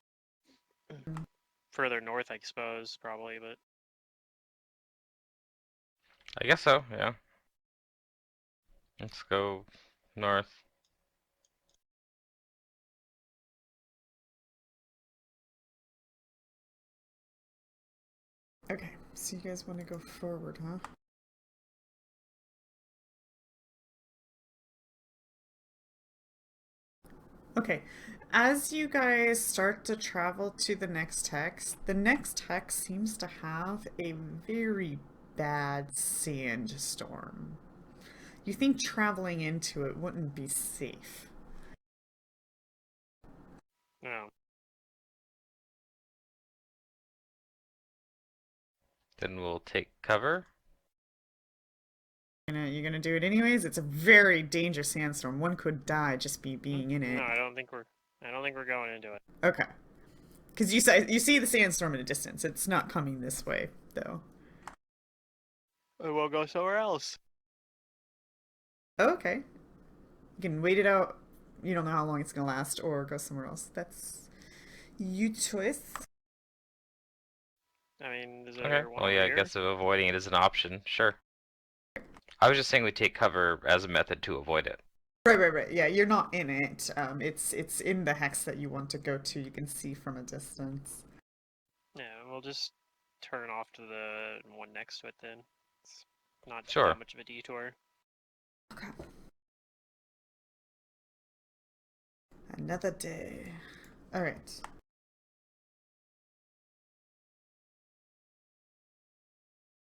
Further north, I suppose, probably, but I guess so, yeah. Let's go north. Okay, so you guys want to go forward, huh? Okay, as you guys start to travel to the next hex seems to have a very bad sandstorm. You think traveling into it wouldn't be safe. no. Then we'll take cover. You're gonna do it anyways? It's a very dangerous sandstorm. One could die just being in it. No, I don't think we're going into it. Okay. Because you see the sandstorm in a distance. It's not coming this way, though. We'll go somewhere else. Okay. You can wait it out. You don't know how long it's gonna last, or go somewhere else. That's you choice. I mean, is Okay. there one Well, yeah, over I here? guess avoiding it is an option. Sure. I was just saying we take cover as a method to avoid it. Right. Yeah, you're not in it. It's in the hex that you want to go to. You can see from a distance. Yeah, we'll just turn off to the one next to it then. It's not Sure. that much of a detour. Okay. Another day. All right.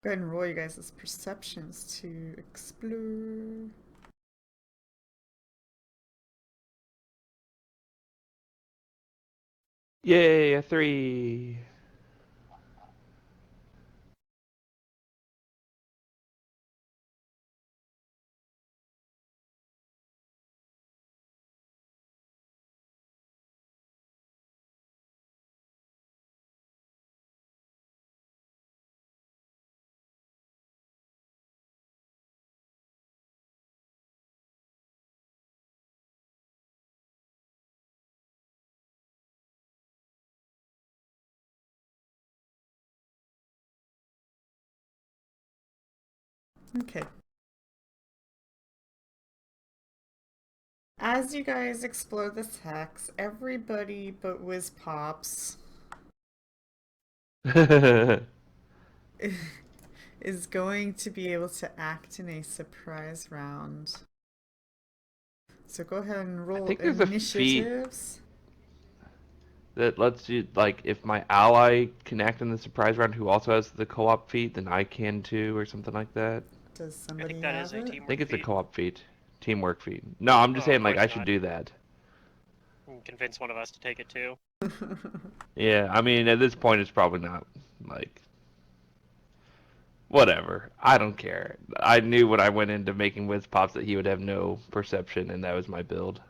Go ahead and roll you guys' perceptions to explore. Yay, a 3. Okay. As you guys explore this hex, everybody but Wiz Pops is going to be able to act in a surprise round. So go ahead and roll think there's a feat. initiatives. that lets you, like, if my ally can act in the surprise round who also has the co-op feat, then I can too, or something like that. Does I somebody think that is have a it? I teamwork think it's a feat. co-op feat. Teamwork feat. No, I'm just Oh, of saying, like, course I should not. do that. You can convince one of us to take it too. Yeah, I mean, at this point, it's probably not, like, whatever. I don't care. I knew when I went into making Wiz Pops that he would have no perception, and that was my build.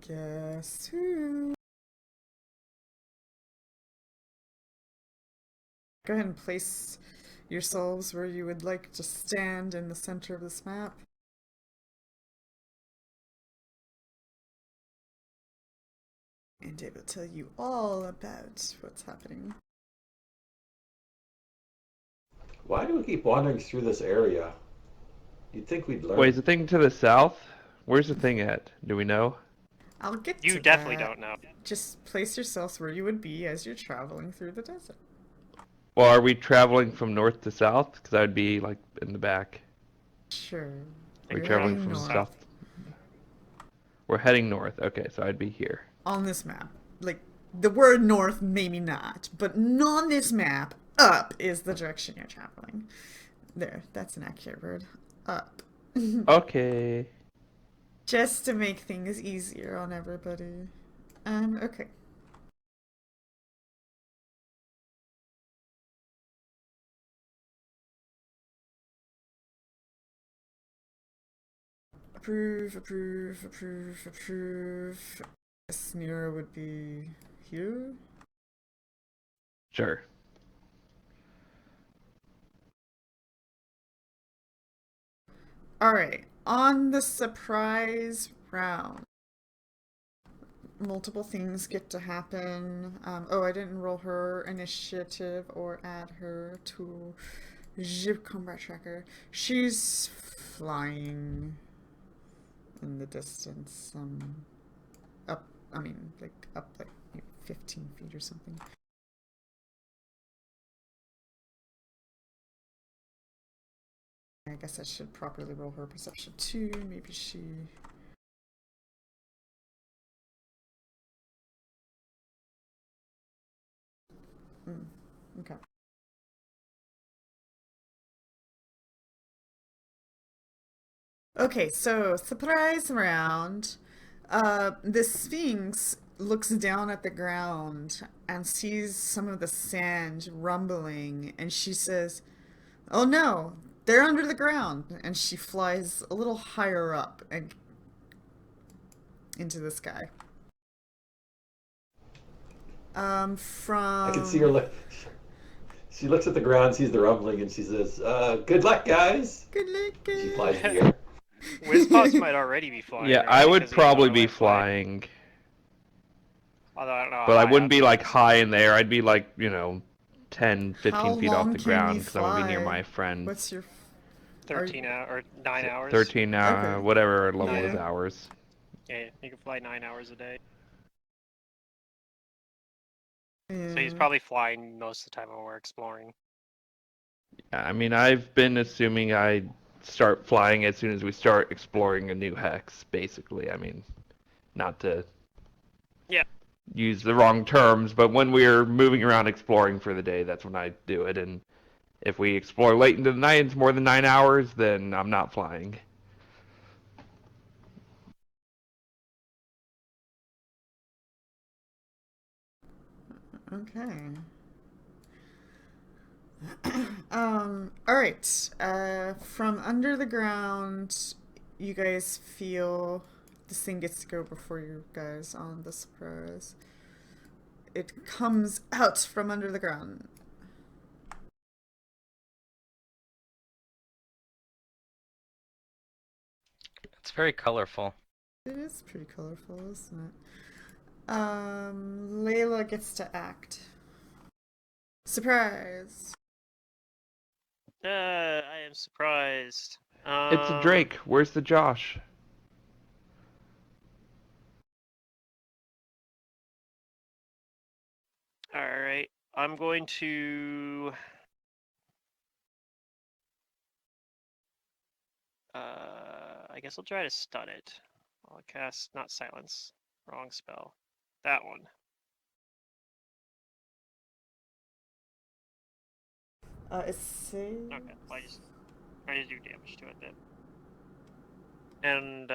Guess who? Go ahead and place yourselves where you would like to stand in the center of this map. And it will tell you all about what's happening. Why do we keep wandering through this area? You'd think we'd learn. Wait, is the thing to the south? Where's the thing at? Do we know? I'll get You to definitely that. don't know. Just place yourselves where you would be as you're traveling through the desert. Well, are we traveling from north to south? Because I'd be, like, in the back. Sure. We're You're traveling heading from north. south. We're heading north. Okay, so I'd be here. On this map. Like, the word north, maybe not, but on this map, up is the direction you're traveling. There, that's an accurate word. Up. Okay. Just to make things easier on everybody. Okay. Approve, approve, approve, approve. Smear would be here. Sure. Alright, on the surprise round, multiple things get to happen. Oh, I didn't roll her initiative or add her to combat tracker. She's flying in the distance. Up, I mean, like, up like 15 feet or something. I guess I should properly roll her perception too. Maybe she... Okay. Okay, so surprise round. The Sphinx looks down at the ground and sees some of the sand rumbling, and she says, "Oh no, they're under the ground!" And she flies a little higher up and into the sky. I can see her From look. She looks at the ground, sees the rumbling, and she says, "Good luck, guys." good luck, She guys. flies in the air. Wizpops might already be flying, Yeah, right? I would Because he was on probably our be left flank. flying, Although I don't know how but I high wouldn't up be he like is. high in there. I'd be like, you know, 10, 15 How feet off long the can you ground because I'm gonna be near fly? my friends. What's your... 13 hours or 9 hours. 13 Okay. whatever level Yeah. is hours. Yeah, you can fly 9 hours a day. Yeah. So he's probably flying most of the time when we're exploring. I mean, I've been assuming I start flying as soon as we start exploring a new hex, basically. I mean, not to Yeah. use the wrong terms, but when we're moving around exploring for the day, that's when I do it. And if we explore late into the night and it's more than 9 hours, then I'm not flying. Okay. All right. From under the ground, you guys feel this thing gets to go before you guys on the surprise. It comes out from under the ground. It's very colorful. It is pretty colorful, isn't it? Layla gets to act. Surprise! I am surprised. It's a Drake. Where's the Josh? Alright. I'm going to... I guess I'll try to stun it. I'll cast not silence. Wrong spell. That one. It says... Okay, well, I just do damage to it then. And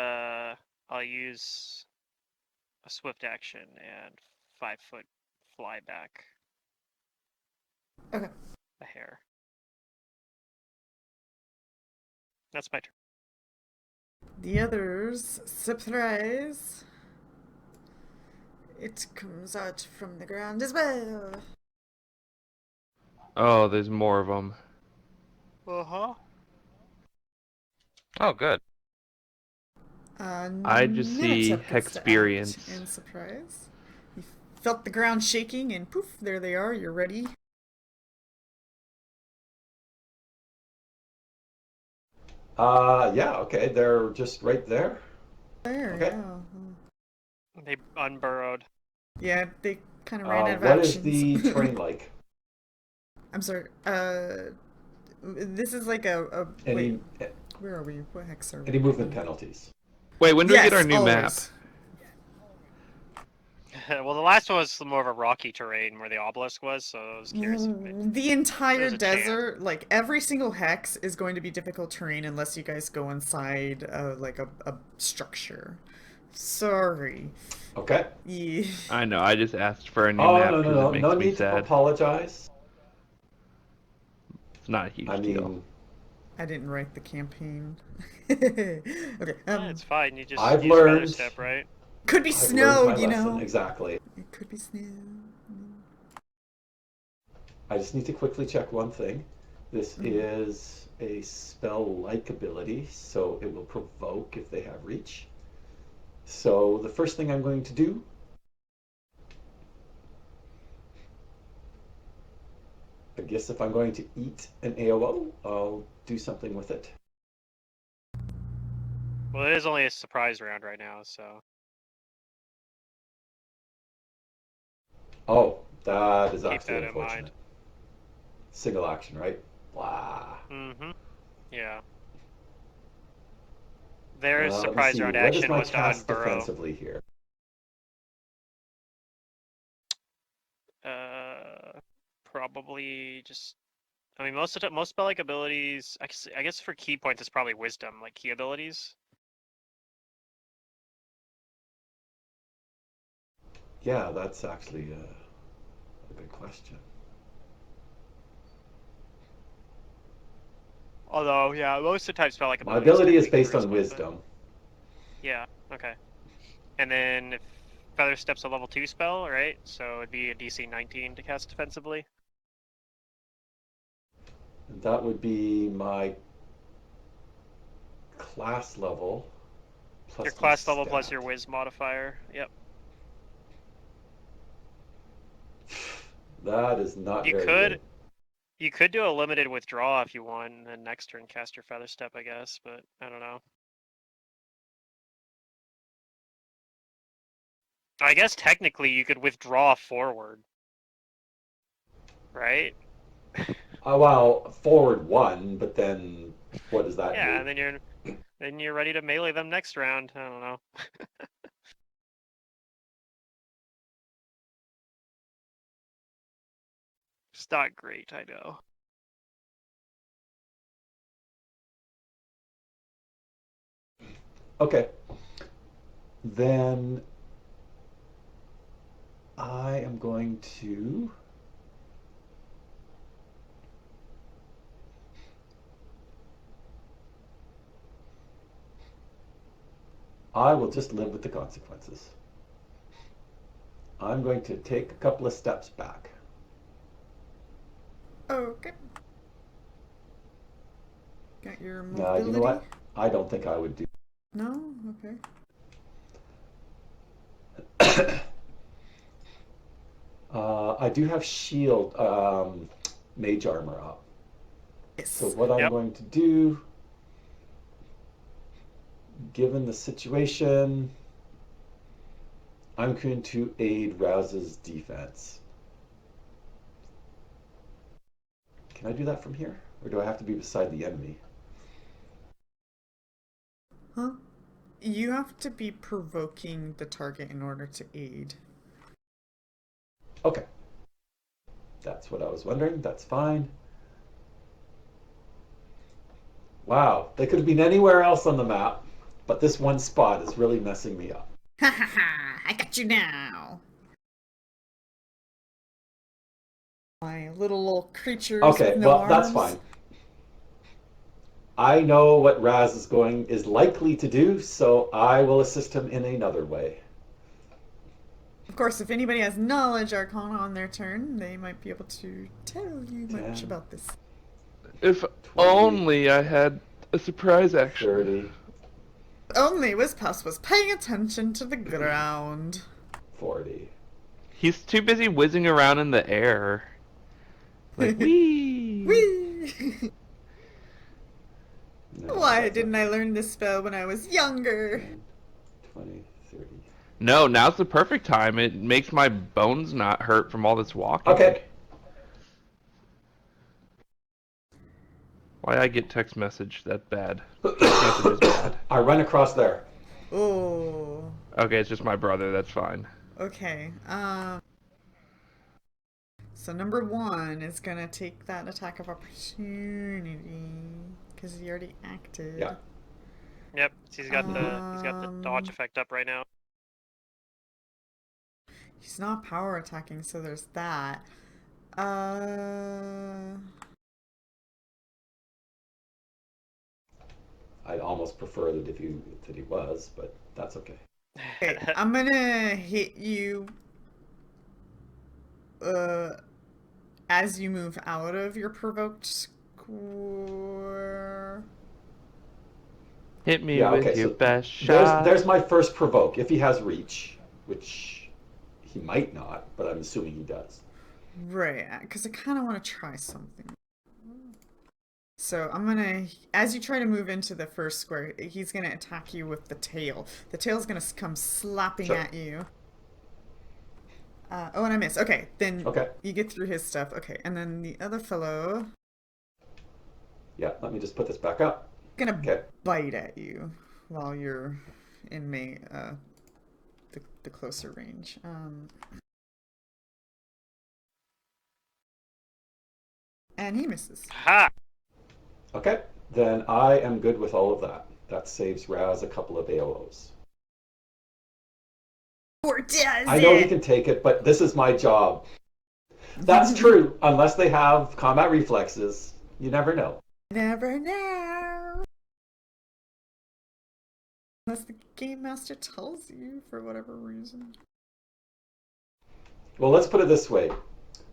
I'll use a swift action and 5-foot fly back. Okay. A hair. That's my turn. The others, surprise. It comes out from the ground as well. Oh, there's more of them. Uh-huh. Oh, good. I just see Nematep gets to act Hexperience. in surprise. You felt the ground shaking, and poof, there they are. You're ready. Yeah, okay, they're just right there. There, Okay. yeah. They unburrowed. Yeah, they kind of ran out of What is actions. the terrain like? I'm sorry. This is like Any wait, where are we? What hex are we? any movement penalties? Wait, when do we get our Yes, new always. Well, the last one was more of a rocky terrain where the obelisk was, so I was curious if it... The entire There's a chance. desert, like every single hex, is going to be difficult terrain unless you guys go inside, like a structure. Sorry. Okay. Yeah. map? I know, I just asked for a new Oh, map no, because no, no. it makes No me need to sad. apologize. It's not a huge I deal. mean, I didn't write the campaign. Okay. Yeah, it's fine. You just I've use feather learned. step, right? Could be I've snow, learned my you lesson, know. exactly. It could be snow. I just need to quickly check one thing. This Mhm. is a spell-like ability, so it will provoke if they have reach. So the first thing I'm going to do, I guess if I'm going to eat an AOO, I'll do something with it. Well, it is only a surprise round right now, so... Oh, that is Keep actually that in unfortunate. mind. Single action, right? Blah. Mm-hmm. Yeah. Their Let me surprise see. round What is action my was to cast unburrow. defensively here? Probably just... I mean, most spell-like abilities... I guess for key points, it's probably wisdom, like key abilities. Yeah, that's actually a good question. Although, yeah, most of the time spell-like My abilities ability tend to is be based on charisma, but... wisdom. Yeah, okay. And then if Feather Step's a level 2 spell, right? So it'd be a DC 19 to cast defensively. That would be my class level plus Your my class level plus stat. your Wiz modifier. Yep. That is not You very good. could do a limited withdraw if you want, and then next turn cast your Feather Step, I guess, but I don't know. I guess technically you could withdraw forward. Right? Well, forward one, but then what does that Yeah, do? and then you're ready to melee them next round. I don't know. It's not great, I know. Okay. Then I am going to I will just live with the consequences. I'm going to take a couple of steps back. Okay. Got your You know mobility? what? I don't think I would do. No? Okay. I do have shield, mage armor up. So Yes. what I'm Yep. going to do, given the situation, I'm going to aid Rouse's defense. Can I do that from here? Or do I have to be beside the enemy? Huh? You have to be provoking the target in order to aid. Okay. That's what I was wondering. That's fine. Wow, they could have been anywhere else on the map, but this one spot is really messing me up. Ha ha ha! I got you now! My little creatures with Okay, no well, arms. that's fine. I know what Raz is likely to do, so I will assist him in another way. Of course, if anybody has knowledge arcana on their turn, they might be able to tell you much 10, about this. If 20, only I had a surprise action. 30, Only Wizpass was paying attention to the ground. 40. He's too busy whizzing around in the air. Like, wee! Whee! No, Why that's didn't not I good. learn this spell when I was younger? 10, 20, 30. No, now's the perfect time. It makes my bones not hurt from all this walking. Okay. Why I get text message that bad? Text message is bad. I run across there. Oh. Okay, it's just my brother. That's fine. Okay. So number 1 is gonna take that attack of opportunity because he already acted. Yeah. Yep, he's got the dodge Um, effect up right now. He's not power attacking, so there's that. I'd almost prefer that that he was, but that's okay. Okay, I'm gonna hit you as you move out of your provoked square. Hit me Yeah, with okay, your so best shot. there's my first provoke, if he has reach, which he might not, but I'm assuming he does. Right, because I kind of want to try something. So I'm gonna, as you try to move into the first square, he's gonna attack you with the tail. The tail's gonna come slapping Sure. at you. Oh, and I miss. Okay, then Okay. you get through his stuff. Okay, and then the other fellow Yeah, let me just put this back up. gonna Okay. bite at you while you're in the closer range. And he misses. Ha! Okay, then I am good with all of that. That saves Raz a couple of AOs. Or does I know he it? can take it, but this is my job. That's true, unless they have combat reflexes. You never know. Never know. Unless the game master tells you for whatever reason. Well, let's put it this way.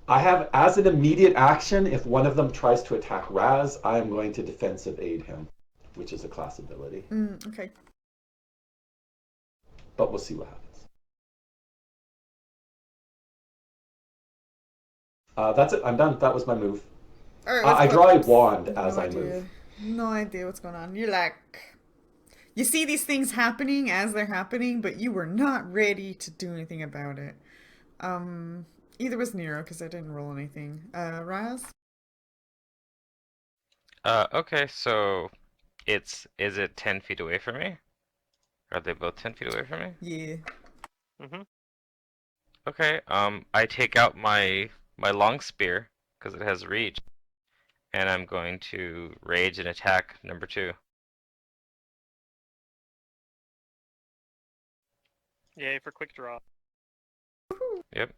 I have, as an immediate action, if one of them tries to attack Raz, I am going to defensive aid him, which is a class ability. Okay. But we'll see what happens. That's it. I'm done. That was my move. All right, I let's draw a go. wand No as I idea. move. No idea what's going on. You're like, you see these things happening as they're happening, but you were not ready to do anything about it. Either was Nero because I didn't roll anything. Raz? Okay, so is it 10 feet away from me? Are they both 10 feet away from me? Yeah. Mm-hmm. Okay, I take out my long spear because it has reach, and I'm going to rage and attack number 2. Yay for quick draw. Yep.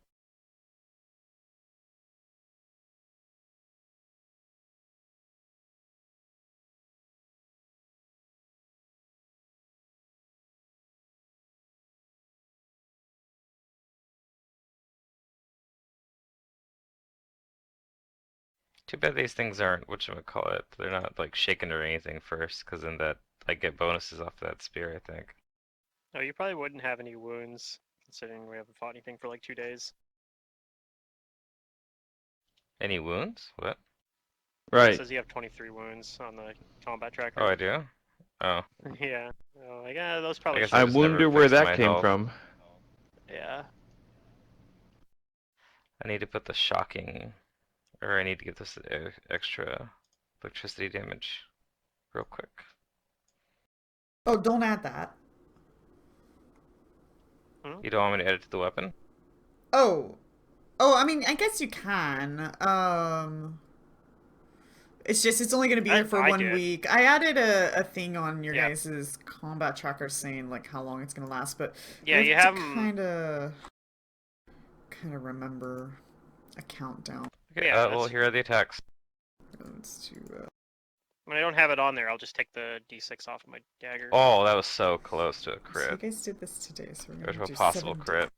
Too bad these things aren't whatchamacallit. They're not like shaken or anything first, because then that I get bonuses off that spear, I think. Oh, you probably wouldn't have any wounds, considering we haven't fought anything for like 2 days. Any wounds? What? It Right. says you have 23 wounds on the combat Oh, tracker. I do? Oh. Yeah. Oh, like, those probably guess should I just never wonder where fixed that my came health. from. Yeah. I need to put the shocking, or I need to get this extra electricity damage real quick. Oh, don't add that. You don't want me to add it to the weapon? Oh. Oh, I mean, I guess you can. It's just, it's only going to be there for I 1 did. week. I added a thing on your Yeah. guys' combat tracker saying, like, how long it's going to last, but Yeah, you have have to 'em- kind of remember a countdown. Okay, Yeah, well, that's- here are the attacks. Let's do, When I don't have it on there, I'll just take the d6 off of my dagger. Oh, that was so close to a so you crit. guys did this today, so we're Or going to to a do possible 7 crit.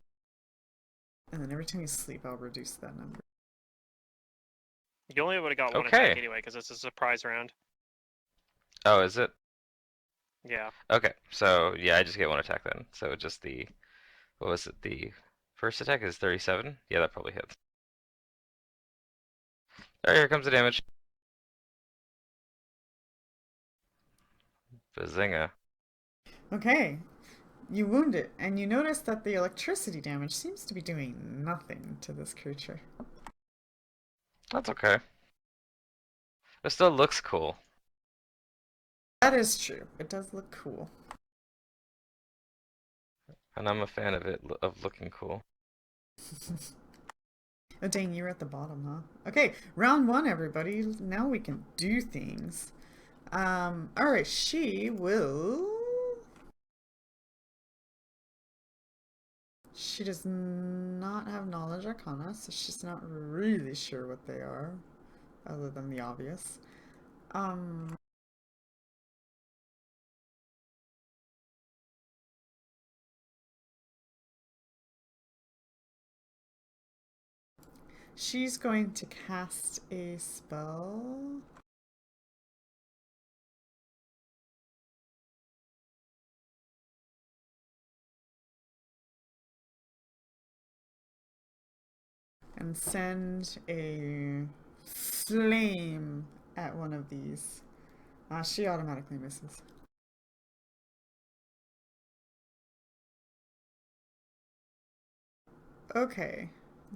And then every time you sleep, I'll reduce that number. You only would have got one Okay. attack anyway, because it's a surprise round. Oh, is it? Yeah. Okay, so yeah, I just get one attack then. So just the, what was it? The first attack is 37? Yeah, that probably hits. Alright, here comes the damage. Bazinga. Okay. You wound it, and you notice that the electricity damage seems to be doing nothing to this creature. That's okay. It still looks cool. That is true. It does look cool. And I'm a fan of it, of looking cool. Oh, dang, you're at the bottom, huh? Okay, round 1, everybody. Now we can do things. Alright, she will... She does not have knowledge arcana, so she's not really sure what they are, other than the obvious. She's going to cast a spell. And send a flame at one of these. She automatically misses. Okay.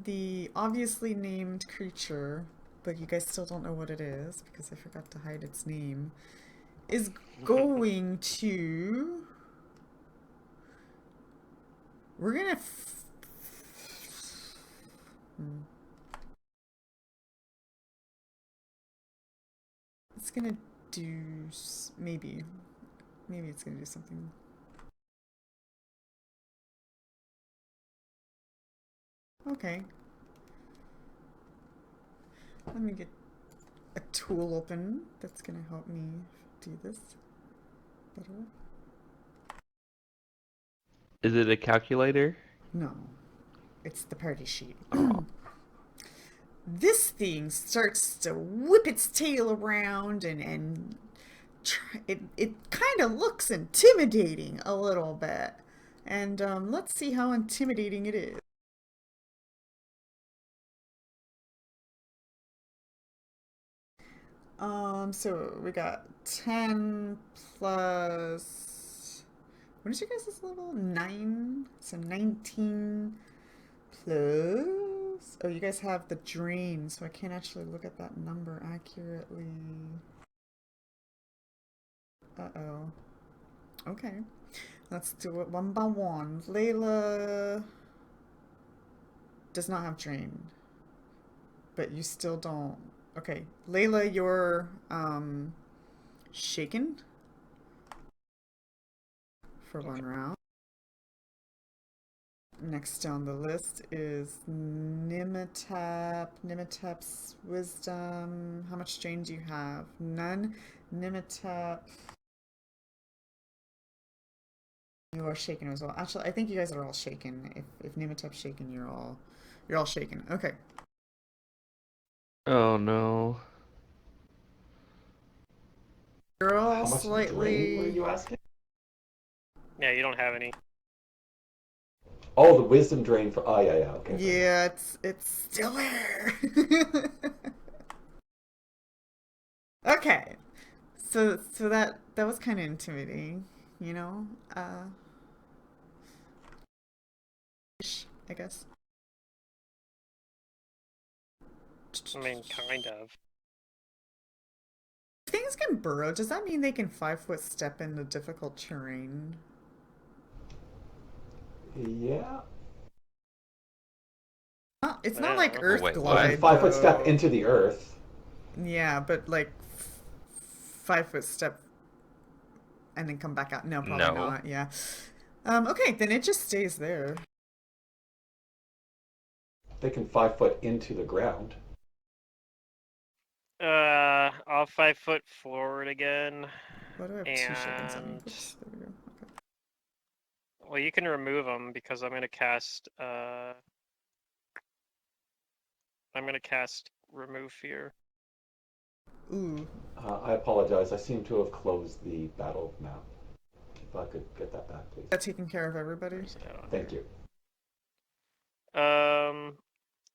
The obviously named creature, but you guys still don't know what it is because I forgot to hide its name, is going to... We're gonna... It's gonna do... Maybe. Maybe it's gonna do something. Okay. Let me get a tool open that's gonna help me do this better. Is it a calculator? No, it's the party sheet. Oh. This thing starts to whip its tail around and it kind of looks intimidating a little bit. And let's see how intimidating it is. So we got 10 plus... What is your guys' level? 9? So 19 plus... Oh, you guys have the drain, so I can't actually look at that number accurately. Uh-oh. Okay. Let's do it one by one. Layla does not have drain. But you still don't... Okay. Layla, you're, shaken for one round. Next on the list is Nimitap. Nimitap's wisdom. How much drain do you have? None. Nimitap. You are shaken as well. Actually, I think you guys are all shaken. If Nimitap's shaken, you're all shaken. Okay. Oh no. You're all How much drain were slightly... you asking? Yeah, you don't have any. Oh, the wisdom drain for. Oh, yeah, yeah. Okay. fair enough. Yeah, it's still there. Okay. So that was kind of intimidating, you know? I guess. I mean, kind of. things can burrow, does that mean they can 5-foot step into difficult terrain? Yeah. It's not like Yeah. Earth Wait, what? They glide. can 5-foot step though. into the earth. Yeah, but like 5-foot step and then come back out. No, probably No. not. Yeah. Okay, then it just stays there. They can 5-foot into the ground. I'll 5-foot forward again. Why do I have 2 chickens on me? And Whoops, there we go. Okay. well, you can remove them because I'm gonna cast. I'm gonna cast remove fear. Ooh. I apologize. I seem to have closed the battle map. If I could get that back, please. That taking care of everybody? Where's it at on Thank here? you.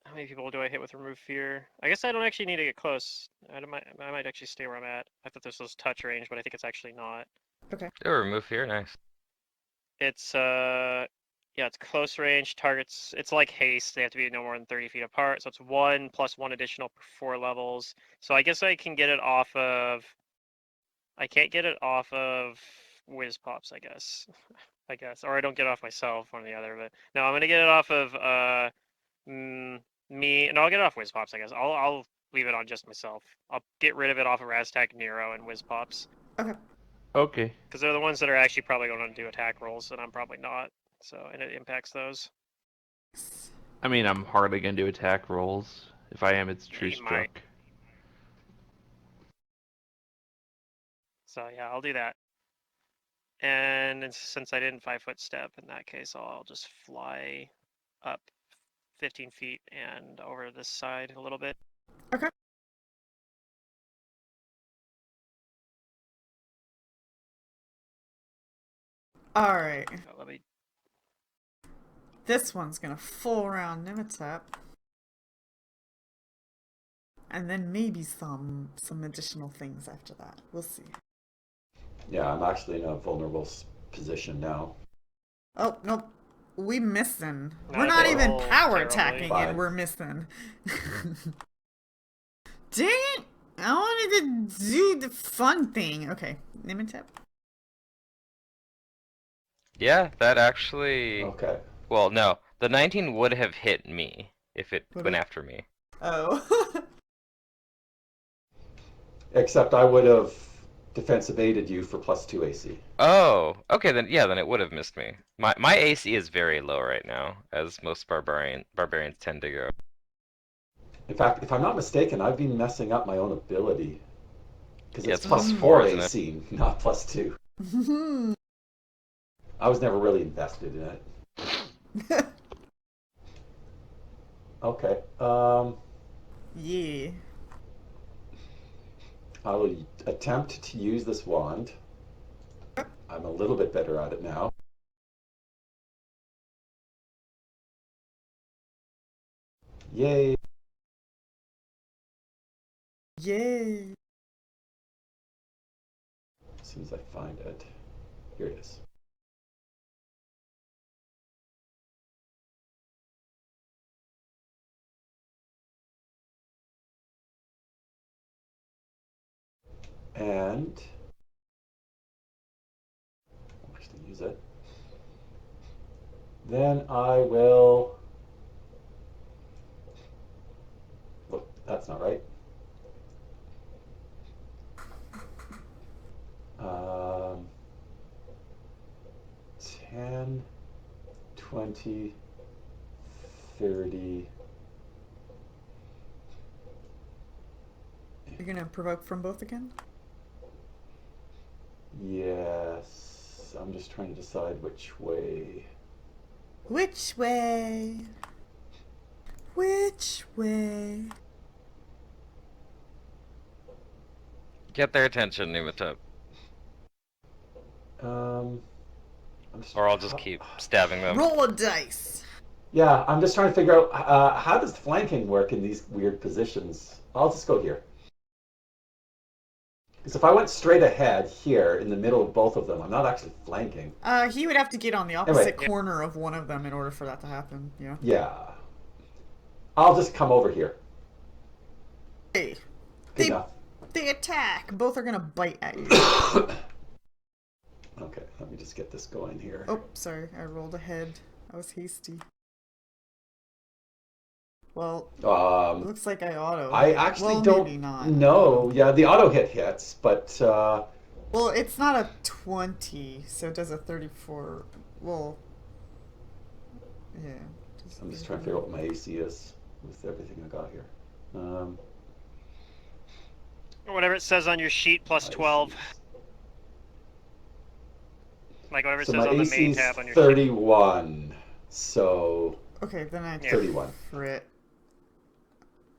How many people do I hit with remove fear? I guess I don't actually need to get close. I might actually stay where I'm at. I thought this was touch range, but I think it's actually not. Oh, remove fear, nice. It's yeah, it's close range targets. It's like haste. They have to be no more than 30 feet apart. So it's 1 plus 1 additional per 4 levels. So I guess I can get it off of. I can't get it off of whiz pops. I guess. I guess, or I don't get it off myself, one or the other. But no, I'm gonna get it off of me, and I'll get it off whiz pops. I guess I'll leave it on just myself. I'll get rid of it off of Raztak, Nero, and whiz pops. Okay. Okay. Because they're the ones that are actually probably going to do attack rolls, and I'm probably not. So, and it impacts those. I mean, I'm hardly gonna do attack rolls. If I am, it's true You might. struck. So yeah, I'll do that. And since I didn't 5-foot step, in that case, I'll just fly up 15 feet and over this side a little bit. Okay. Alright. Let me. This one's gonna full round Nimitep. And then maybe some additional things after that. We'll see. Yeah, I'm actually in a vulnerable position now. Oh, nope. We missing. Not We're not at even all power terribly. attacking Fine. and we're missing. Dang it! I wanted to do the fun thing. Okay, Nimitep. Yeah, that actually. Okay. Well, no, the 19 would have hit me if it Would went it? after me. Oh. Except I would have defense evaded you for +2 AC. Oh, okay, then yeah, then it would have missed me. My AC is very low right now, as most barbarians tend to go. In fact, if I'm not mistaken, I've been messing up my own ability. Because Yeah, it's it's +4 +4, isn't it? AC, not +2. I was never really invested in it. Okay. Yeah. I will attempt to use this wand. I'm a little bit better at it now. Yay! Yay. As soon as I find it. Here it is. And I'll actually use it. Then I will. Look, that's not right. 10, 20, 30. You're gonna provoke from both again? Yes. I'm just trying to decide which way. Which way? Which way? Get their attention, Numatop. Or I'll just keep stabbing them. Roll a dice. Yeah, I'm just trying to figure out how does flanking work in these weird positions. I'll just go here. Because if I went straight ahead here in the middle of both of them, I'm not actually flanking. He would have to get on the opposite Anyway. corner of one of them in order for that to happen. Yeah. Yeah. I'll just come over here. Hey. Good They- enough. They attack. Both are gonna bite at you. Okay, let me just get this going here. Oh, sorry, I rolled ahead. I was hasty. Well, looks like I auto. I actually well, don't maybe not. know. Yeah, the auto hit hits, but Well, it's not a 20, so it does a 34. Well, yeah. I'm just trying to figure out what my AC is with everything I got here. Whatever it says on your sheet, plus 12. Like whatever it So says my on the AC main is tab on your sheet. 31. So Okay, then I Yeah. 31. crit.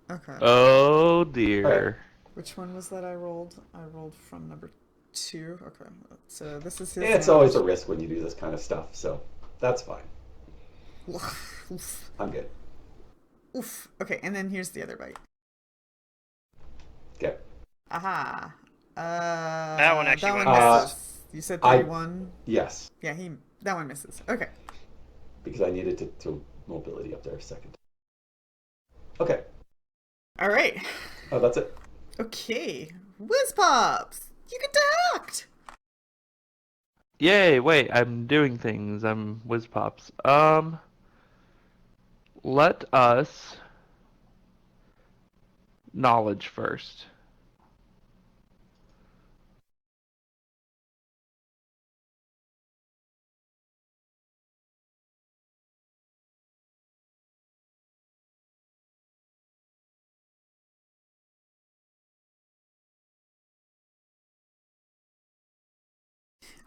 Okay. Oh dear. Which one was that I rolled? I rolled from number 2. Okay, so this is his. It's always a risk when you do this kind of stuff, so that's fine. Oof. I'm good. Oof. Okay, and then here's the other bite. Okay. Aha. That one actually That went one misses. misses. You said 31? Yes, Yeah, that one misses. Okay. because I needed to throw mobility up there a second. Okay. All right. Oh, that's it. Okay. Whiz Pops! You get to act! Yay, wait, I'm doing things. I'm whiz pops. Let us knowledge first.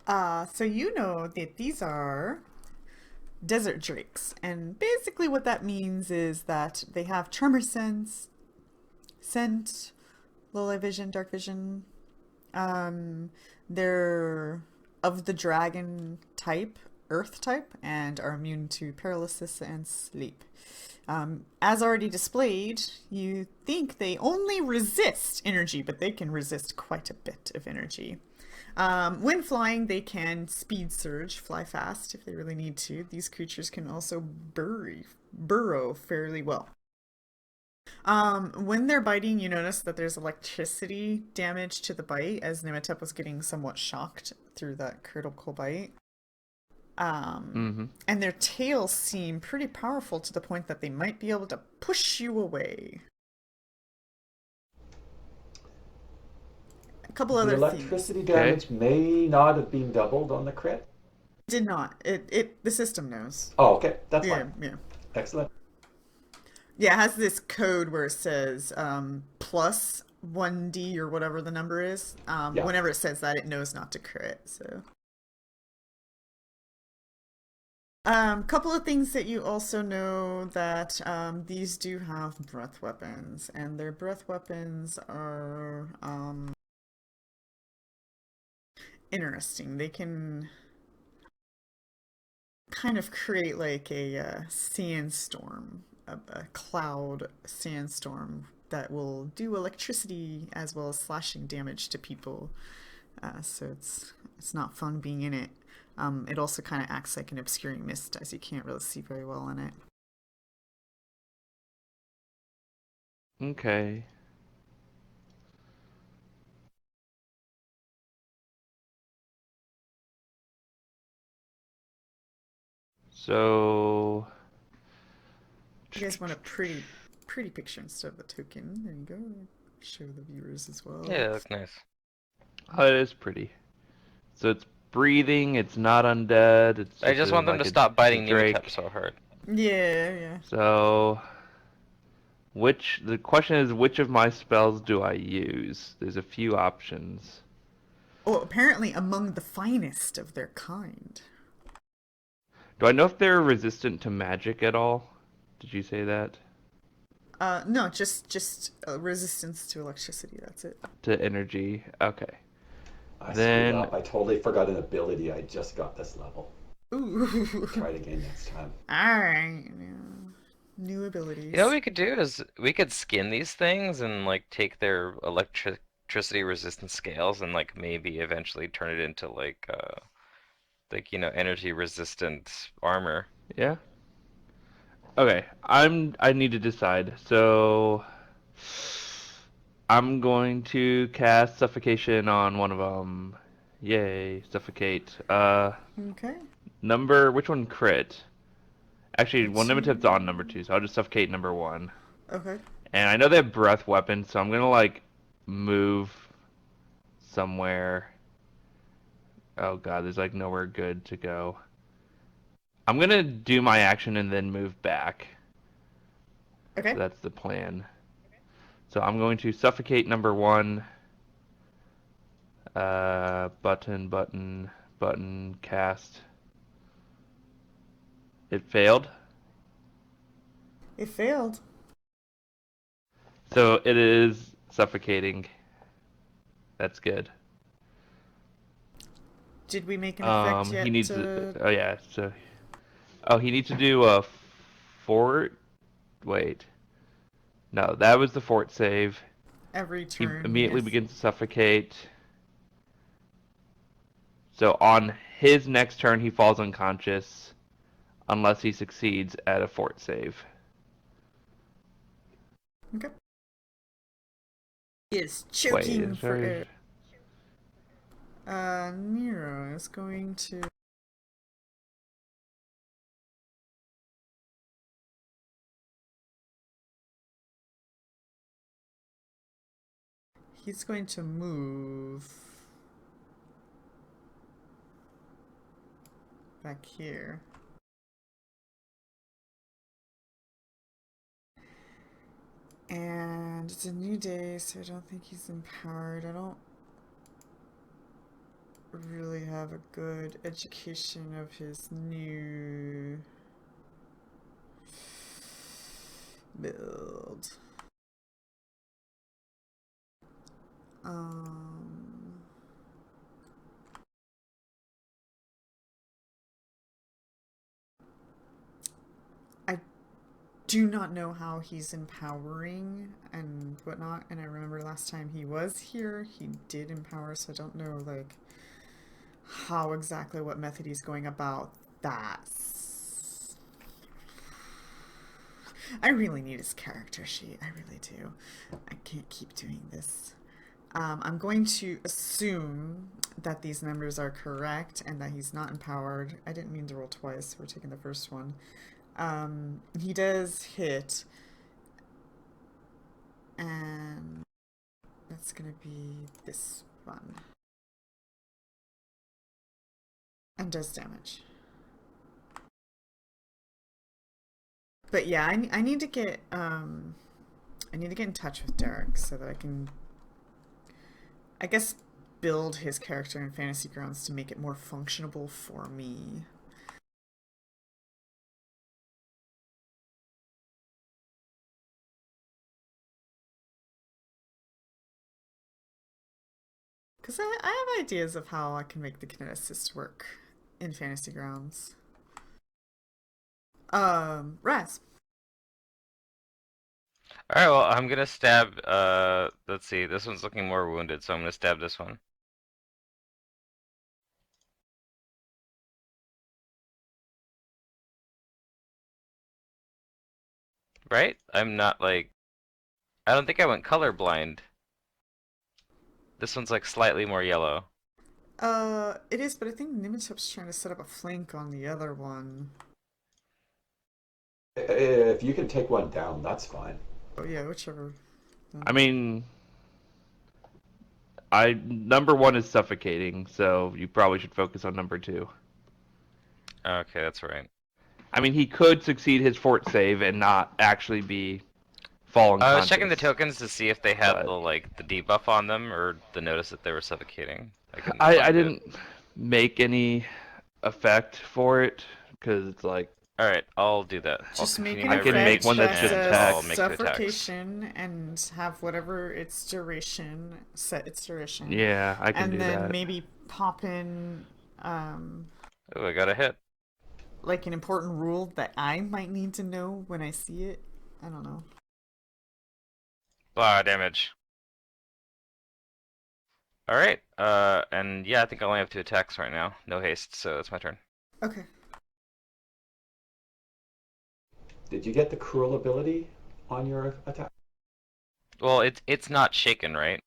So you know that these are desert drakes, and basically what that means is that they have tremor sense, scent, low light vision, dark vision. They're of the dragon type, earth type, and are immune to paralysis and sleep. As already displayed, you think they only resist energy, but they can resist quite a bit of energy. When flying, they can speed surge, fly fast if they really need to. These creatures can also burrow fairly well. When they're biting, you notice that there's electricity damage to the bite, as Nematep was getting somewhat shocked through that critical bite. And their tails seem pretty powerful to the point that they might be able to push you away. A couple The other electricity things. damage may not have been doubled on the crit. Did not. The system knows. Oh, okay. That's Yeah, fine. yeah. Excellent. Yeah, it has this code where it says plus 1d or whatever the number is. Yeah. Whenever it says that, it knows not to crit. So, couple of things that you also know that these do have breath weapons, and their breath weapons are interesting. They can kind of create like a sandstorm, a cloud sandstorm that will do electricity as well as slashing damage to people. So it's not fun being in it. It also kind of acts like an obscuring mist, as you can't really see very well in it. Okay. So You guys want a pretty picture instead of a token. There you go. Show the viewers as well. Yeah, it looks nice. oh, it is pretty. So it's breathing. It's not undead. It's I just want them like to stop biting Drake. Nematep so hard. Yeah. So the question is, which of my spells do I use? There's a few options. Oh, apparently among the finest of their kind. Do I know if they're resistant to magic at all? Did you say that? No, just resistance to electricity. That's it. To energy. Okay. I Then- screwed up. I totally forgot an ability I just got this level. Ooh. Try it again next time. Alright. New abilities. You know what we could do is we could skin these things and like take their electricity resistance scales and like maybe eventually turn it into like you know, energy resistant armor. Yeah. Okay. I need to decide. So I'm going to cast suffocation on one of them. Yay, suffocate. Okay. Which one crit? Actually, The one Nematip's on number two. 2, so I'll just suffocate number 1. Okay. And I know they have breath weapons, so I'm gonna like move somewhere. Oh god, there's like nowhere good to go. I'm gonna do my action and then move back. Okay. So that's the plan. So I'm going to suffocate number 1. Button, cast. It failed. It failed. So it is suffocating. That's good. Did we make an effect He yet? needs. Oh yeah. So. Oh, he needs to do a fort. Wait. No, that was the fort save. Every He turn, immediately yes. begins to suffocate. So on his next turn, he falls unconscious, unless he succeeds at a fort save. Okay. He is Wait, choking is for there... air. Nero is going to. He's going to move back here. And it's a new day, so I don't think he's empowered. I don't really have a good education of his new build. I do not know how he's empowering and whatnot, and I remember last time he was here, he did empower, so I don't know, like, how exactly what method he's going about that. I really need his character sheet. I really do. I can't keep doing this. I'm going to assume that these numbers are correct and that he's not empowered. I didn't mean to roll twice. We're taking the first one. He does hit. And that's going to be this one. And does damage. But yeah, I need to get I need to get in touch with Derek so that I can, I guess, build his character in Fantasy Grounds to make it more functionable for me. Because I have ideas of how I can make the kineticist work in Fantasy Grounds. Raz. Alright, well, I'm gonna stab, let's see, this one's looking more wounded, so I'm gonna stab this one. Right? I'm not, like, I don't think I went colorblind. This one's, like, slightly more yellow. It is, but I think Nimitop's trying to set up a flank on the other one. If you can take one down, that's fine. Oh yeah, whichever. I mean, number 1 is suffocating, so you probably should focus on number 2. Okay, that's right. I mean, he could succeed his fort save and not actually be fallen I was conscious. checking the tokens to see if they had But- the debuff on them or the notice that they were suffocating. I couldn't I find it. didn't make any effect for it because it's like Alright, I'll do that. Just I'll make continue an my I can effect make one rage that's that just and says text. I'll make 2 attacks. suffocation and have whatever its duration, set its duration. Yeah, I can and do then that. maybe pop in Oh, I got a hit. like an important rule that I might need to know when I see it. I don't know. Blah, damage. Alright, and yeah, I think I only have 2 attacks right now. No haste, so it's my turn. Okay. Did you get the cruel ability on your attack? Well, it's not shaken, right?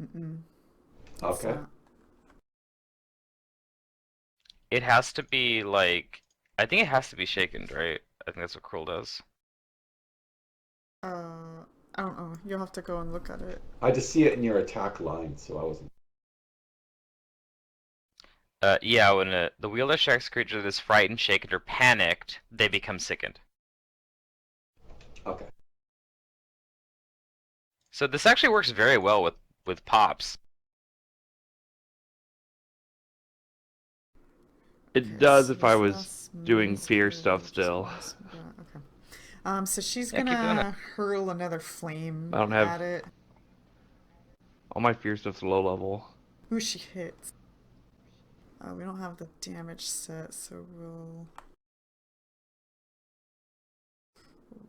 Mm-mm. It's Okay. not. It has to be like, I think it has to be shaken, right? I think that's what Cruel does. I don't know. You'll have to go and look at it. I just see it in your attack line, so I wasn't. Yeah, when the wielder strikes a creature that is frightened, shaken, or panicked, they become sickened. Okay. So this actually works very well with pops. It Okay, does so if I this was lasts doing moves fear period, stuff just still. moves, yeah, okay. So she's Yeah, keep doing it. gonna hurl another flame I don't have at it. all my fear stuff's low level. Ooh, she hits. We don't have the damage set, so we'll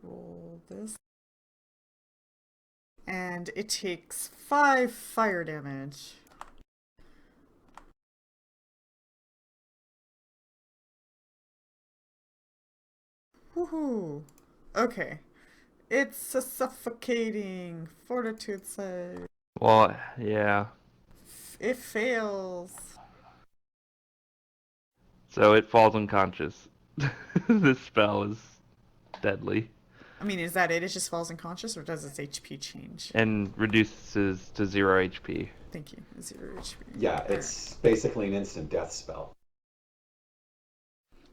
roll this. And it takes 5 fire damage. Woohoo! Okay. It's a suffocating fortitude save. Well, yeah. It fails. So it falls unconscious. This spell is deadly I mean, is that it? It just falls unconscious, or does its HP change? and reduces to 0 HP. Thank you. 0 HP. Yeah, Alright. it's basically an instant death spell.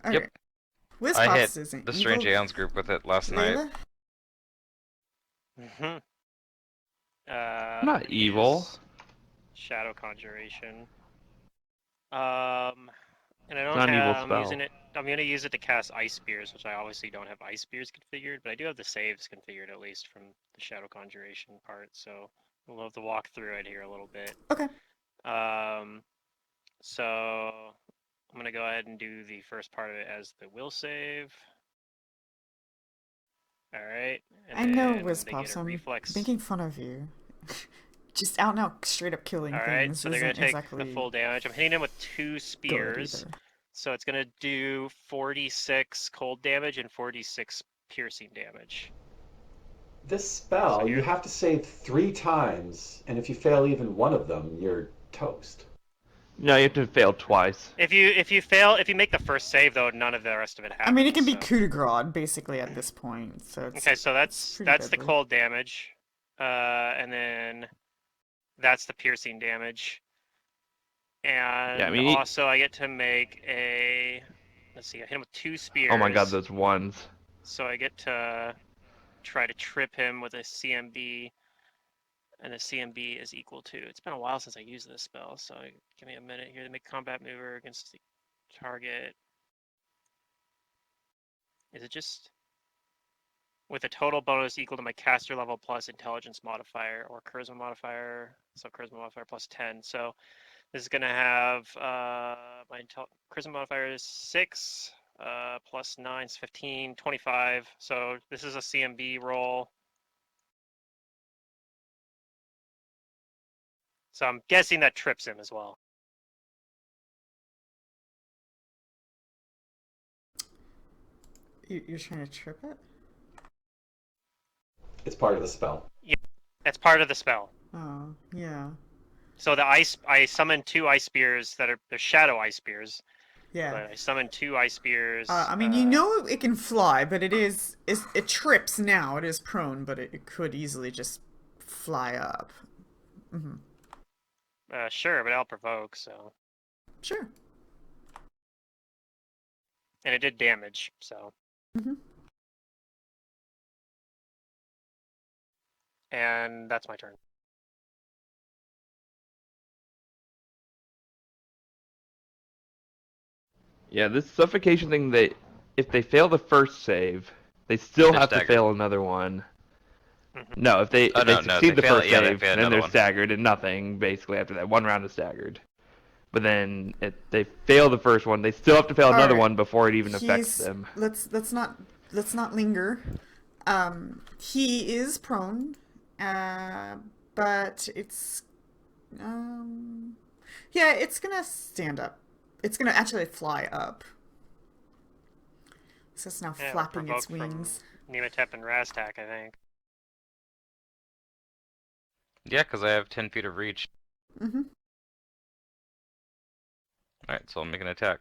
Alright. Yep. Wiz I Pops hit isn't the evil. Strange Aeons group with it last night. Layla? Mm-hmm. I'm I'm not gonna evil. use Shadow Conjuration. And I It's don't not an evil have. I'm using spell. it. I'm gonna use it to cast Ice Spears, which I obviously don't have Ice Spears configured, but I do have the saves configured at least from the Shadow Conjuration part. So we'll have to walk through it here a little bit. Okay. So I'm gonna go ahead and do the first part of it as the will save. All right, and I know, then Wiz they get Pops, a I'm reflex. making fun of you. Just out and out straight up killing All right, things so they're gonna isn't take exactly the full damage. I'm hitting them with 2 good spears, either. so it's gonna do 46 cold damage and 46 piercing damage. This So spell, you here, have to save 3 times, and if you fail even one of them, you're toast. No, you have to fail twice. if you make the first save though, none of the rest of it happens. I mean, it can be so. coup de grace basically at this point, so it's Okay, so it's pretty that's the deadly. cold damage, and then that's the piercing damage, Yeah, I and mean, also I get to make a. Let's see, I hit him with 2 spears. oh my god, those ones. So I get to try to trip him with a CMB, and the CMB is equal to. It's been a while since I used this spell, so give me a minute here to make combat mover against the target. Is it just with a total bonus equal to my caster level plus intelligence modifier or charisma modifier? So charisma modifier plus 10. So this is gonna have my charisma modifier is 6. Plus 9 is 15, 25. So this is a CMB roll. So I'm guessing that trips him as well. You're trying to trip it? It's part of the spell. Yeah, that's part of the spell. Oh, yeah. So I summon 2 ice spears that are they're shadow ice spears. Yeah. But I summon 2 ice spears. I mean, you know it can fly, but it trips now. It is prone, but it could easily just fly up. Mm-hmm. Sure, but I'll provoke, so. Sure. And it did damage, so. Mm-hmm. And that's my turn. Yeah, this suffocation thing, if they fail the first save, they still They're have to staggered. fail another one. Mm-hmm. No, if they Oh, no, succeed they the fail first it, yeah, they save, fail then another they're one. staggered and nothing basically after that. One round is staggered. But then if they fail the first one, they still have to fail another Alright. one before it even affects them. Let's not linger. He is prone, but it's yeah, it's gonna stand up. It's gonna actually fly up. So it's now Yeah, flapping its provoke wings. from Nematep and Raztak, I think. Yeah, because I have 10 feet of reach. Mm-hmm. Alright, so I'll make an attack.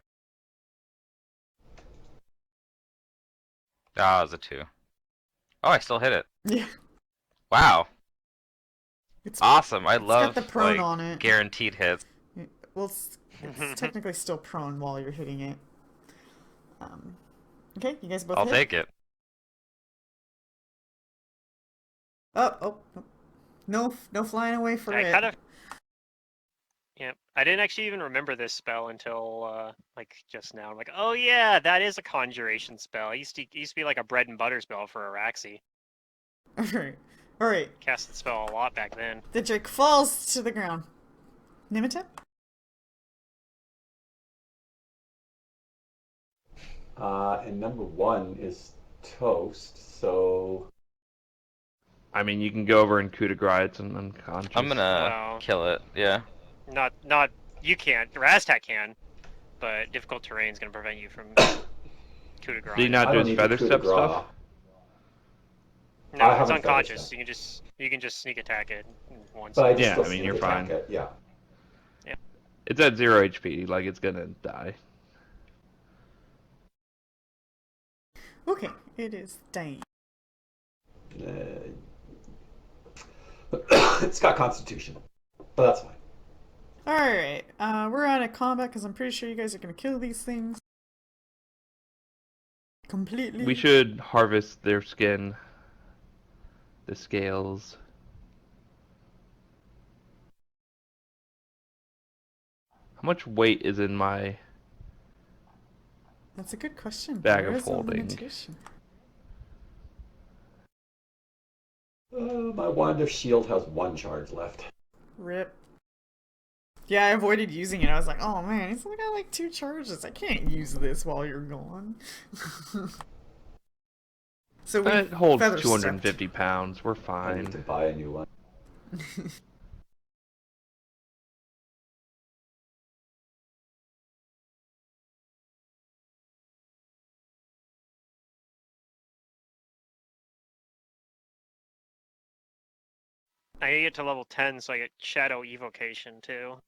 Ah, it's a 2. Oh, I still hit it. Yeah. Wow. It's Awesome. I It's got the love, prone like, on it. guaranteed hits. Well, it's technically still prone while you're hitting it. Okay, you guys both I'll hit? take it. Oh. No flying away for I it. kind of. Yeah, I didn't actually even remember this spell until like just now. I'm like, oh yeah, that is a conjuration spell. It used to be like a bread and butter spell for Araxi. Alright. Cast the spell a lot back then. The drake falls to the ground. Nimitip? And number 1 is toast, so I mean, you can go over and coup de grace. It's unconscious. I'm gonna Well- kill it, yeah. Not you can't. Raztak can, but difficult terrain is going to prevent you from coup de grace. Do you not I do don't his need to feather coup de step grace. stuff? No, I it's haven't feather unconscious. step. You can just sneak attack it once. But I just Yeah, still I mean, sneak you're attack fine. it, yeah. It's at 0 HP. Like, it's gonna die. Okay, it is dying. It's got constitution, but that's fine. Alright, we're out of combat because I'm pretty sure you guys are gonna kill these things. Completely. We should harvest their skin. The scales. How much weight is in my... That's a good question. Bag There of is a holding. limitation. My wand of shield has 1 charge left. Rip. Yeah, I avoided using it. I was like, oh man, it's only got like 2 charges. I can't use this while you're gone. So we It holds feather 250 pounds. We're I need fine. to buy a new one. I need to get to level 10 so I get Shadow Evocation too.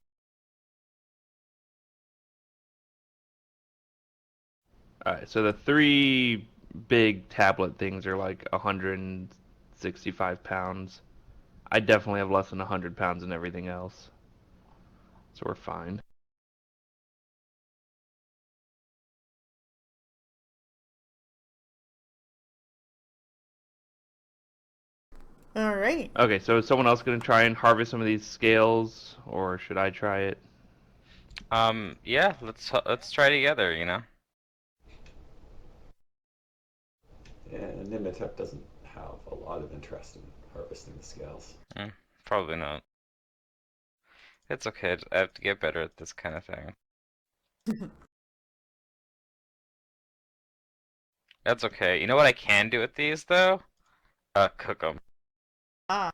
Alright, so the 3 big tablet things are like 165 pounds. I definitely have less than 100 pounds in everything else. So we're fine. Alright. Okay, so is someone else going to try and harvest some of these scales, or should I try it? Yeah, let's try together, you know? And Nimitep doesn't have a lot of interest in harvesting the scales. Probably not. It's okay, I have to get better at this kind of thing. That's okay. You know what I can do with these, though? Cook them. Ah,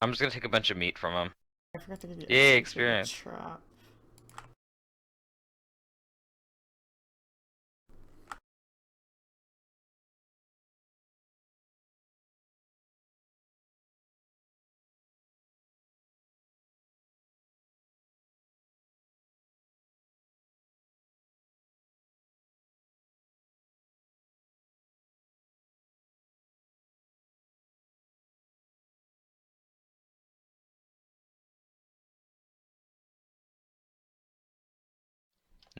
I'm just gonna take a bunch of meat from them. I forgot to give you Yay, XP for the experience. trap.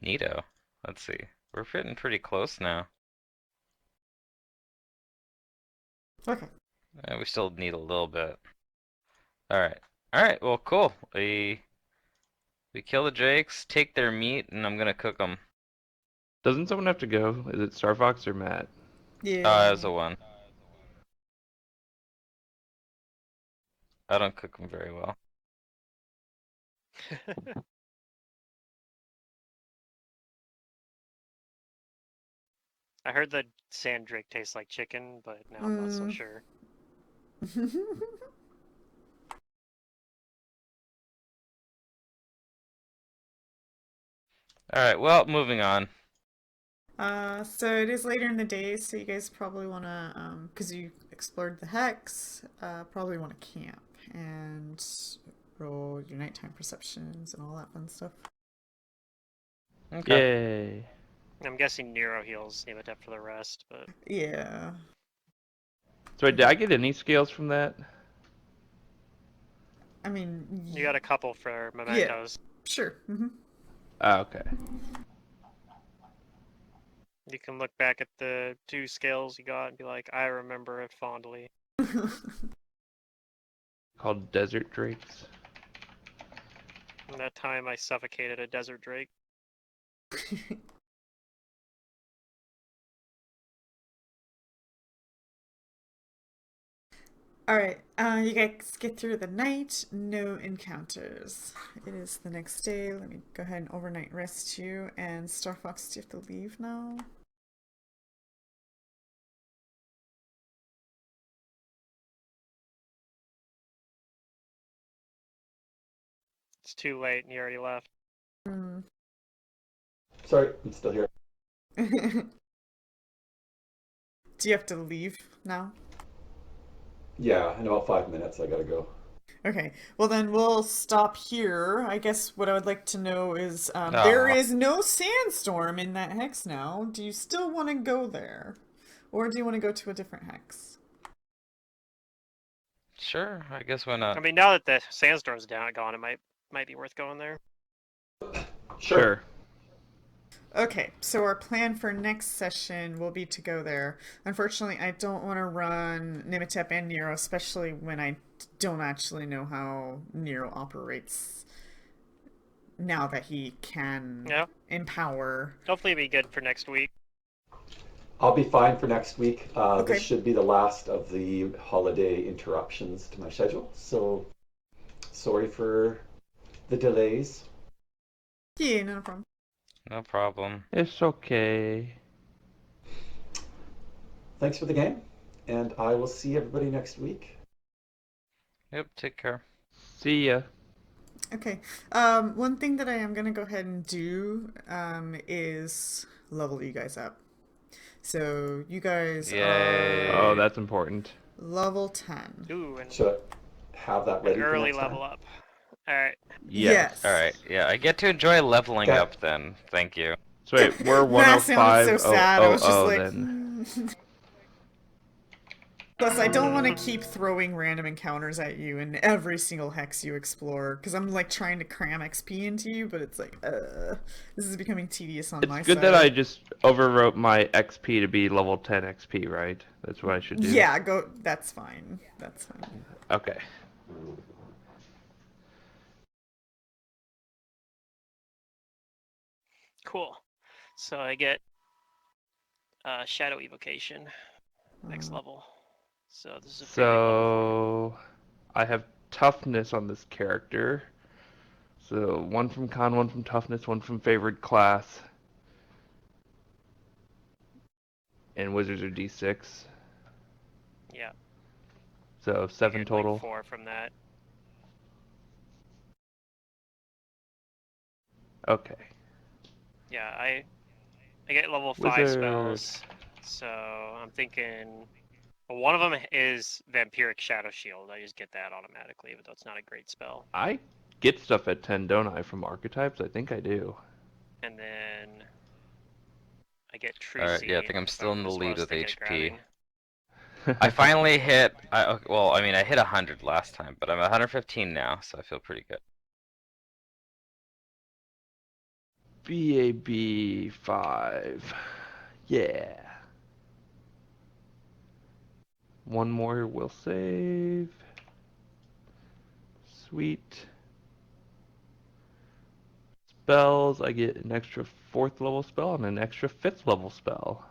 Neato. Let's see. We're getting pretty close now. Okay. We still need a little bit. Alright. Alright, well, cool. We kill the drakes, take their meat, and I'm gonna cook them. Doesn't someone have to go? Is it Star Fox or Matt? Yeah. As a one. I don't cook them very well. I heard the sand drake tastes like chicken, but now I'm not so sure. Alright, well, moving on. So it is later in the day, so you guys probably want to, because you explored the hex, probably want to camp and roll your nighttime perceptions and all that fun stuff. Okay. Yay. I'm guessing Nero heals Nematep for the rest, but Yeah. So wait, did I get any scales from that? I mean, you got a couple for yeah, mementos. sure. Oh, okay. You can look back at the 2 scales you got and be like, I remember it fondly. Called desert drakes. And that time I suffocated a desert drake. Alright, you guys get through the night, no encounters. It is the next day. Let me go ahead and overnight rest you. And Star Fox, do you have to leave now? It's too late and you already left. Hmm. Sorry, I'm still here. Do you have to leave now? Yeah, in about 5 minutes I gotta go. Okay, well then we'll stop here. I guess what I would like to know is there Aw. is no sandstorm in that hex now. Do you still want to go there? Or do you want to go to a different hex? Sure, I guess why I not? mean, now that the sandstorm's gone, it might be worth going there. Sure. Okay, so our plan for next session will be to go there. Unfortunately, I don't want to run Nimitep and Nero, especially when I don't actually know how Nero operates now that he can Yeah. empower. Hopefully it'll be good for next week. I'll be fine for next week. This Okay. should be the last of the holiday interruptions to my schedule, so sorry for the delays. Yeah, no problem. No problem. It's okay. Thanks for the game, and I will see everybody next week. Yep, take care. See ya. Okay. One thing that I am gonna go ahead and do is level you guys up. So you guys Yay. Oh, are that's important. level 10. Ooh, and Should I have that an ready for early next time? level up. Alright. Yes. Alright, yeah, I get to enjoy leveling Okay. up then. Thank you. So wait, we're That sounded so 105. sad. I was just like, Then. Plus, I don't want to keep throwing random encounters at you in every single hex you explore, because I'm like trying to cram XP into you, but it's like, this is becoming tedious on It's my good side. that I just overwrote my XP to be level 10 XP, right? That's what I should do. Yeah, go. That's fine. That's fine. Okay. Cool. So I get Shadow Evocation next level. So this is a big level So I have toughness on this character. So one from con, one from toughness, one from favored class. And wizards are D6. for me. Yeah. So I 7 get, total. Like 4 from that. Okay. Yeah, I get level 5 Wizard. spells. So I'm thinking well, one of them is Vampiric Shadow Shield. I just get that automatically, but that's not a great spell. I get stuff at 10, don't I, from archetypes? I think I do. And then I get Alright, yeah, I Trucy. think I'm still in the Is what I lead was with thinking of HP. grabbing. I finally hit, well, I mean, I hit 100 last time, but I'm 115 now, so I feel pretty good. BAB 5. Yeah. One more will save. Sweet. Spells, I get an extra 4th level spell and an extra 5th level spell.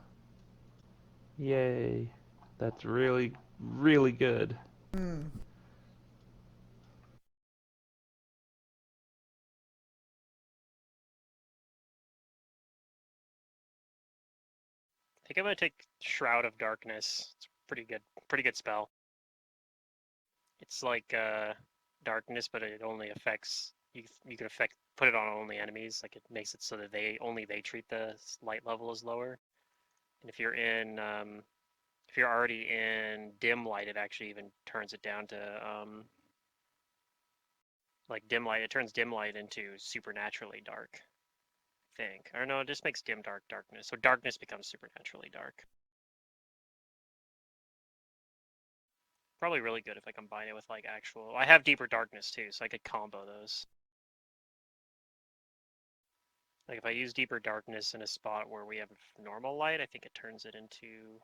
Yay. That's really, really good. Hmm. I think I'm gonna take Shroud of Darkness. It's pretty good spell. It's like darkness, but it only affects you can affect put it on only enemies. Like it makes it so that only they treat the light level as lower. And if you're already in dim light, it actually even turns it down to like dim light. It turns dim light into supernaturally dark. I think, or no, it just makes dim dark darkness. So darkness becomes supernaturally dark. Probably really good if I combine it with like actual. I have deeper darkness too, so I could combo those. Like if I use deeper darkness in a spot where we have normal light, I think it turns it into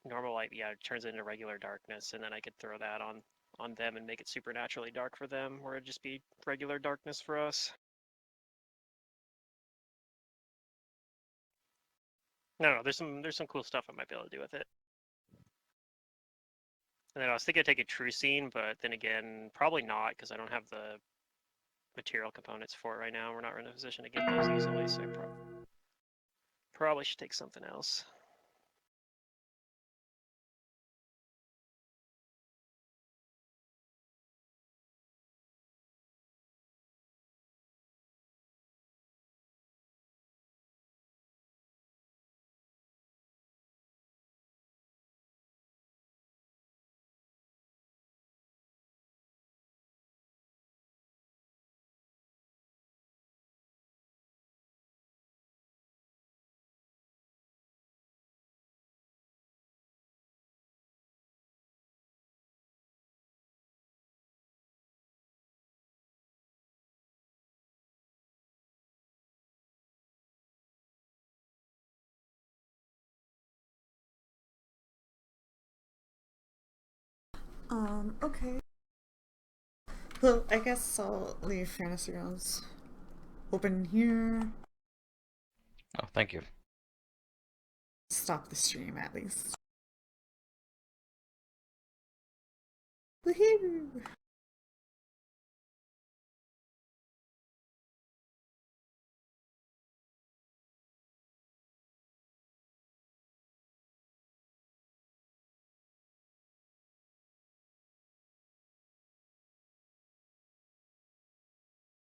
normal light. Yeah, it turns it into regular darkness, and then I could throw that on them and make it supernaturally dark for them, or it'd just be regular darkness for us. No, there's some cool stuff I might be able to do with it. And then I was thinking of taking True Scene, but then again, probably not, because I don't have the material components for it right now. We're not in a position to get those easily, so I probably should take something else. Okay. Well, I guess I'll leave Fantasy Grounds open here. Oh, thank you. Stop the stream at least. Woohoo!